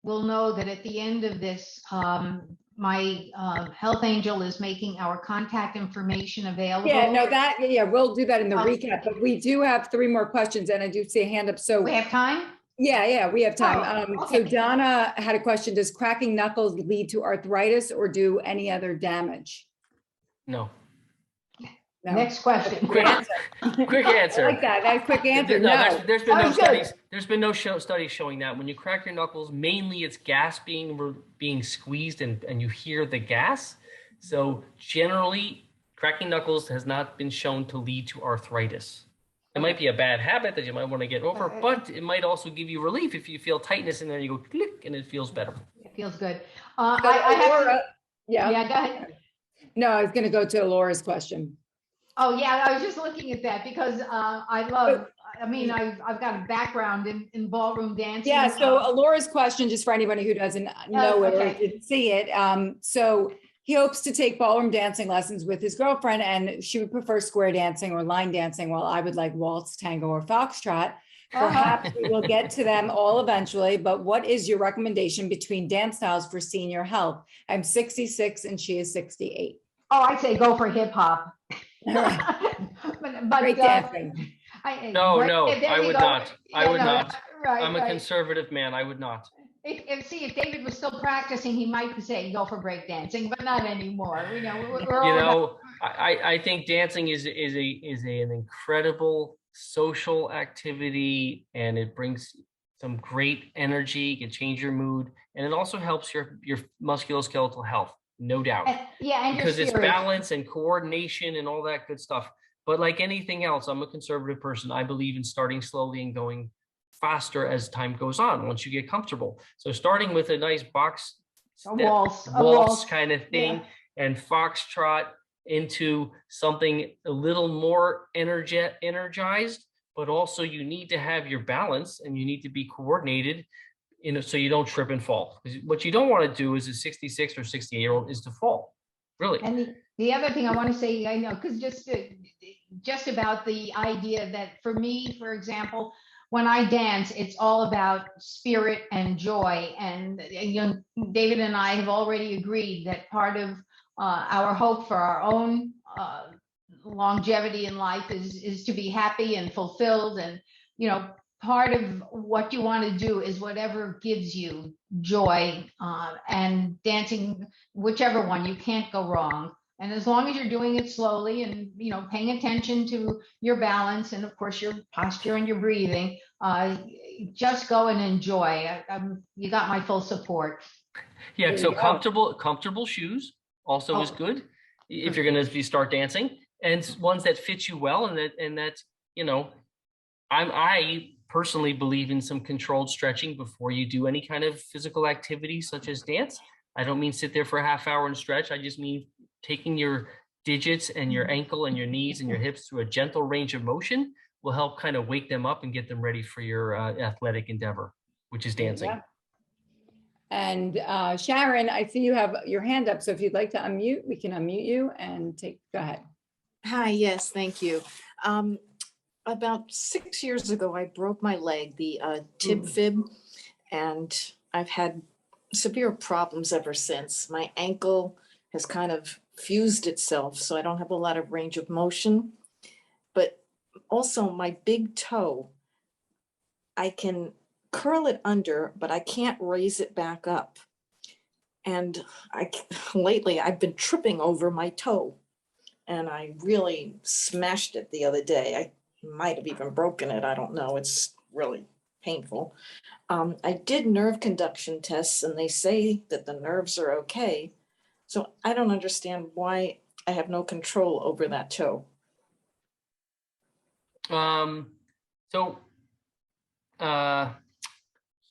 we'll know that at the end of this, my health angel is making our contact information available. Yeah, no, we'll do that in the recap, but we do have 3 more questions and I do see a hand up. So we have time? Yeah, we have time. Okay. So Donna had a question. Does cracking knuckles lead to arthritis or do any other damage? No. No. Next question. Quick answer. Quick I answer. like that. That's quick answer. No, No. there's been Oh, no good. studies. There's been no studies showing that when you crack your knuckles, mainly it's gas being squeezed and you hear the gas. So generally, cracking knuckles has not been shown to lead to arthritis. It might be a bad habit that you might want to get over, but it might also give you relief if you feel tightness in there. You go click, and it feels better. It feels good. So, I have Laura, to, yeah. yeah, go ahead. No, I was going to go to Laura's question. Oh, yeah, I was just looking at that because I mean, I've got a background in ballroom dancing. Yeah, so Laura's question, just for anybody who doesn't know it or okay. didn't see it. So he hopes to take ballroom dancing lessons with his girlfriend, and she would prefer square dancing or line dancing, while I would like waltz, tango, or foxtrot. Perhaps we will get to them all eventually, but what is your recommendation between dance styles for senior health? I'm 66 and she is 68. Oh, I'd say go for hip hop. All right. But Great dancing. No, there I you would go. not. I Yeah, would no, not. Right, I'm a right. conservative man. I would not. If David was still practicing, he might say go for break dancing, but not anymore. You know, we're You all about- know, I think dancing is an incredible social activity, and it brings some great energy. It can change your mood, and it also helps your musculoskeletal health, no doubt. yeah, and Because your it's spirit. balance and coordination and all that good stuff. But like anything else, I'm a conservative person. I believe in starting slowly and going faster as time goes on once you get comfortable. So starting with a nice box A step, waltz kind of thing, yeah. and foxtrot into something a little more energized, but also you need to have your balance and you need to be coordinated, you know, so you don't trip and fall. 'Cause what you don't want to do as a 66 or 68-year-old is to fall, really. And the other thing I want to say, I know, because just about the idea that for me, for example, when I dance, it's all about spirit and joy. And you know, David and I have already agreed that part of our hope for our own longevity in life is to be happy and fulfilled. And you know, part of what you want to do is whatever gives you joy, and dancing, whichever one, you can't go wrong. And as long as you're doing it slowly and, you know, paying attention to your balance and of course your posture and your breathing, just go and enjoy. You got my full support. Yeah, There so you go. comfortable shoes also is Oh. good if you're going to start dancing, and ones that fit you well, and that you know, I personally believe in some controlled stretching before you do any kind of physical activity such as dance. I don't mean sit there for a half hour and stretch. I just mean taking your digits and your ankle and your knees and your hips through a gentle range of motion will help kind of wake them up and get them ready for your athletic endeavor, which is dancing. Yeah. And Sharon, I see you have your hand up. So if you'd like to unmute, we can unmute you and go ahead. Hi, yes, thank you. About 6 years ago, I broke my leg, the tib fib, and I've had severe problems ever since. My ankle has kind of fused itself, so I don't have a lot of range of motion. But also my big toe, I can curl it under, but I can't raise it back up. And lately I've been tripping over my toe, and I really smashed it the other day. I might have even broken it. I don't know. It's really painful. I did nerve conduction tests, and they say that the nerves are okay. So I don't understand why I have no control over that toe.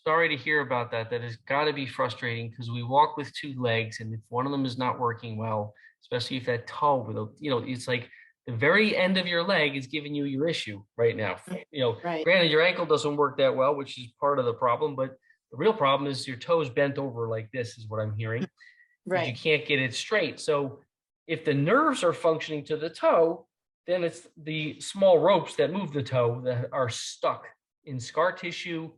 Sorry to hear about that. That has got to be frustrating because we walk with two legs, and if one of them is not working well, especially if that toe with it's like the very end of your leg is giving you your issue right now. Right. Granted, your ankle doesn't work that well, which is part of the problem, but the real problem is your toes bent over like this is what I'm hearing. Right. You can't get it straight. So if the nerves are functioning to the toe, then it's the small ropes that move the toe that are stuck in scar tissue.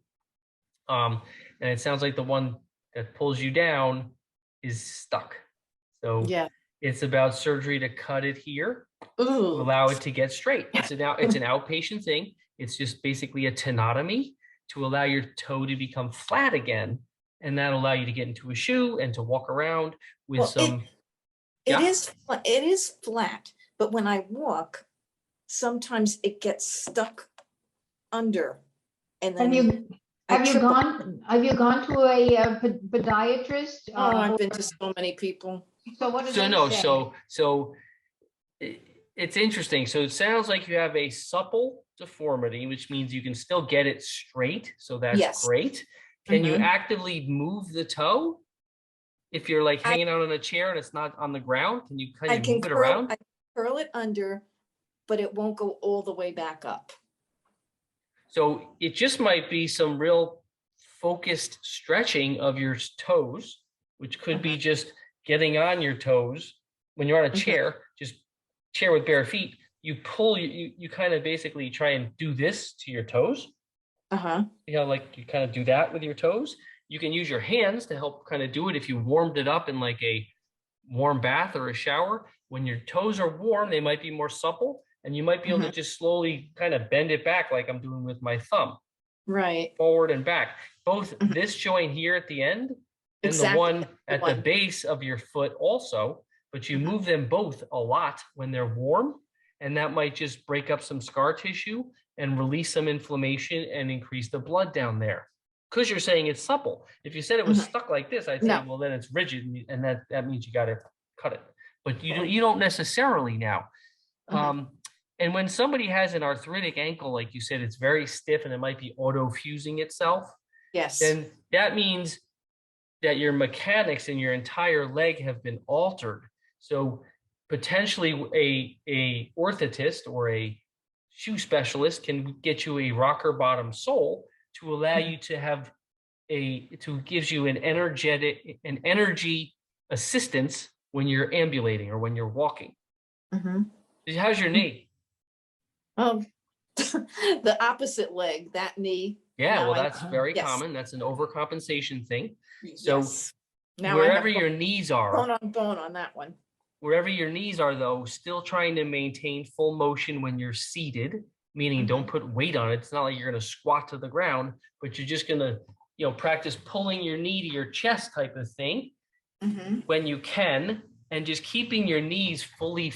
And it sounds like the one that pulls you down is stuck. So Yeah. it's about surgery to cut it here, to Ooh. allow it to get straight. It's an outpatient thing. It's just basically a tenotomy to allow your toe to become flat again, and that'll allow you to get into a shoe and to walk around with Well, some. It is flat, but but when I walk, sometimes it gets stuck under. And Have then you, I have you trip. have you gone to a podiatrist? Oh, I've been to so many people. So what did So they no, say? so it's interesting. So it sounds like you have a supple deformity, which means you can still get it straight. So that's Yes. great. Can you Mhm. actively move the toe? If you're like I- hanging out on a chair and it's not on the ground, can you kind I of can move it around? I curl it under, but it won't go all the way back up. So it just might be some real focused stretching of your toes, which could be just getting on your toes when you're on a Mhm. chair, just chair with bare feet. You pull, you kind of basically try and do this to your toes. Uh-huh. You know, like you kind of do that with your toes. You can use your hands to help kind of do it if you warmed it up in like a warm bath or a shower. When your toes are warm, they might be more supple, and you might be able to just slowly kind of bend it back like I'm doing with my thumb, Right. forward and back. Both this joint here at the end and Exactly, the one that's the at the one. base of your foot also, but you move them both a lot when they're warm, and that might just break up some scar tissue and release some inflammation and increase the blood down there. Because you're saying it's supple. If you said it was stuck like this, I'd say, No. well, then it's rigid, and that means you got to cut it. But you don't necessarily now. And when somebody has an arthritic ankle, like you said, it's very stiff and it might be auto fusing itself. Yes. Then that means that your mechanics in your entire leg have been altered. So potentially a orthotist or a shoe specialist can get you a rocker bottom sole to allow you to have gives you an energy assistance when you're ambulating or when you're walking. How's your knee? The opposite leg, that knee. Yeah, Now well, I- that's very yes. common. That's an overcompensation thing. So Yes. Now I wherever have your knees bone are, on bone on that one. wherever your knees are, though, still trying to maintain full motion when you're seated, meaning don't put weight on it. It's not like you're going to squat to the ground, but you're just going to, practice pulling your knee to your chest type of thing when you can, and just keeping your knees fully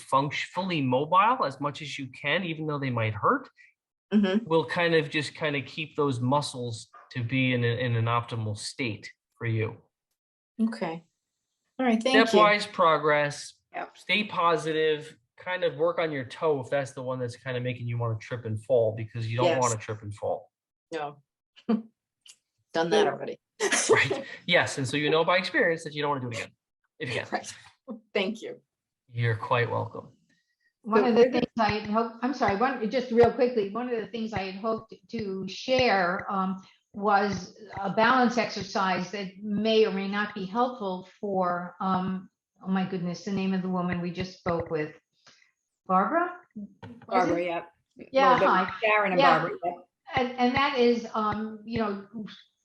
mobile as much as you can, even though they might hurt, will kind of keep those muscles to be in an optimal state for you. Okay. All right, thank you. Stepwise progress. Yep. Stay positive. Kind of work on your toe if that's the one that's kind of making you want to trip and fall, because you don't Yes. want to trip and fall. No. Done that already. Right. Yes. And so you know by experience that you don't want to do it again. If you can. Right. Thank you. You're quite welcome. One of the things I had hoped, I'm sorry, just real quickly, one of the things I had hoped to share was a balance exercise that may or may not be helpful for, oh my goodness, the name of the woman we just spoke with. Barbara? Barbara, yeah. Yeah, Well, hi. Sharon and Yeah. Barbara. Yeah. And that is,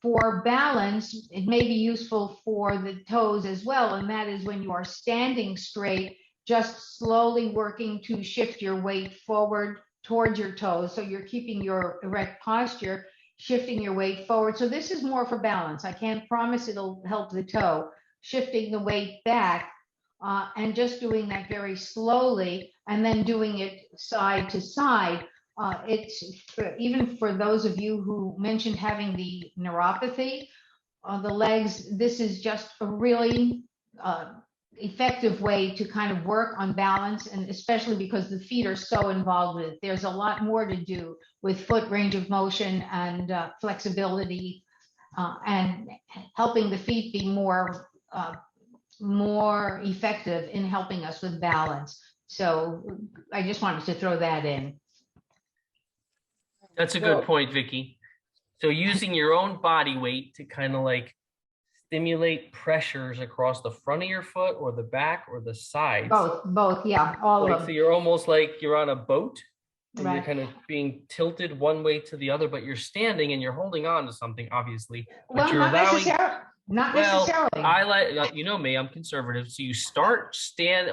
for balance, it may be useful for the toes as well. And that is when you are standing straight, just slowly working to shift your weight forward towards your toes. So you're keeping your erect posture, shifting your weight forward. So this is more for balance. I can't promise it'll help the toe. Shifting the weight back and just doing that very slowly, and then doing it side to side. Even for those of you who mentioned having the neuropathy on the legs, this is just a really effective way to kind of work on balance, and especially because the feet are so involved with it. There's a lot more to do with foot range of motion and flexibility and helping the feet be more effective in helping us with balance. So I just wanted to throw that in. That's a good point, Vicky. So using your own body weight to kind of like stimulate pressures across the front of your foot or the back or the sides. Both, yeah, all Like, of so you're almost like you're on a boat and you're Right. kind of being tilted one way to the other, but you're standing and you're holding on to something, obviously. But Well, you're not allowing. not Well, necessarily. I like, you know me, I'm conservative. So you start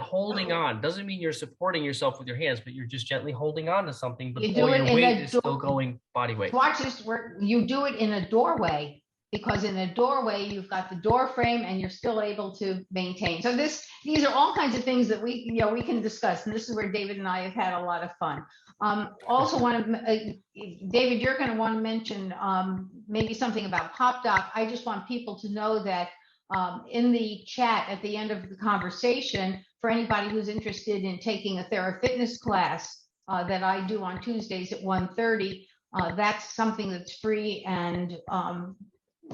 holding on. Doesn't mean you're supporting yourself with your hands, but you're just gently holding on to something, but You do all it your in weight a is still going body weight. Watch this work. You do it in a doorway. because in a doorway, you've got the door frame and you're still able to maintain. So these are all kinds of things that we can discuss. And this is where David and I have had a lot of fun. Also David, you're going to want to mention maybe something about PopDoc. I just want people to know that in the chat at the end of the conversation, for anybody who's interested in taking a TheraFitness class that I do on Tuesdays at 1:30, that's something that's free, and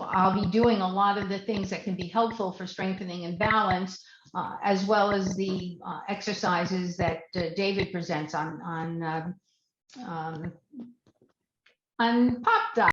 I'll be doing a lot of the things that can be helpful for strengthening and balance, as well as the exercises that David presents on PopDoc.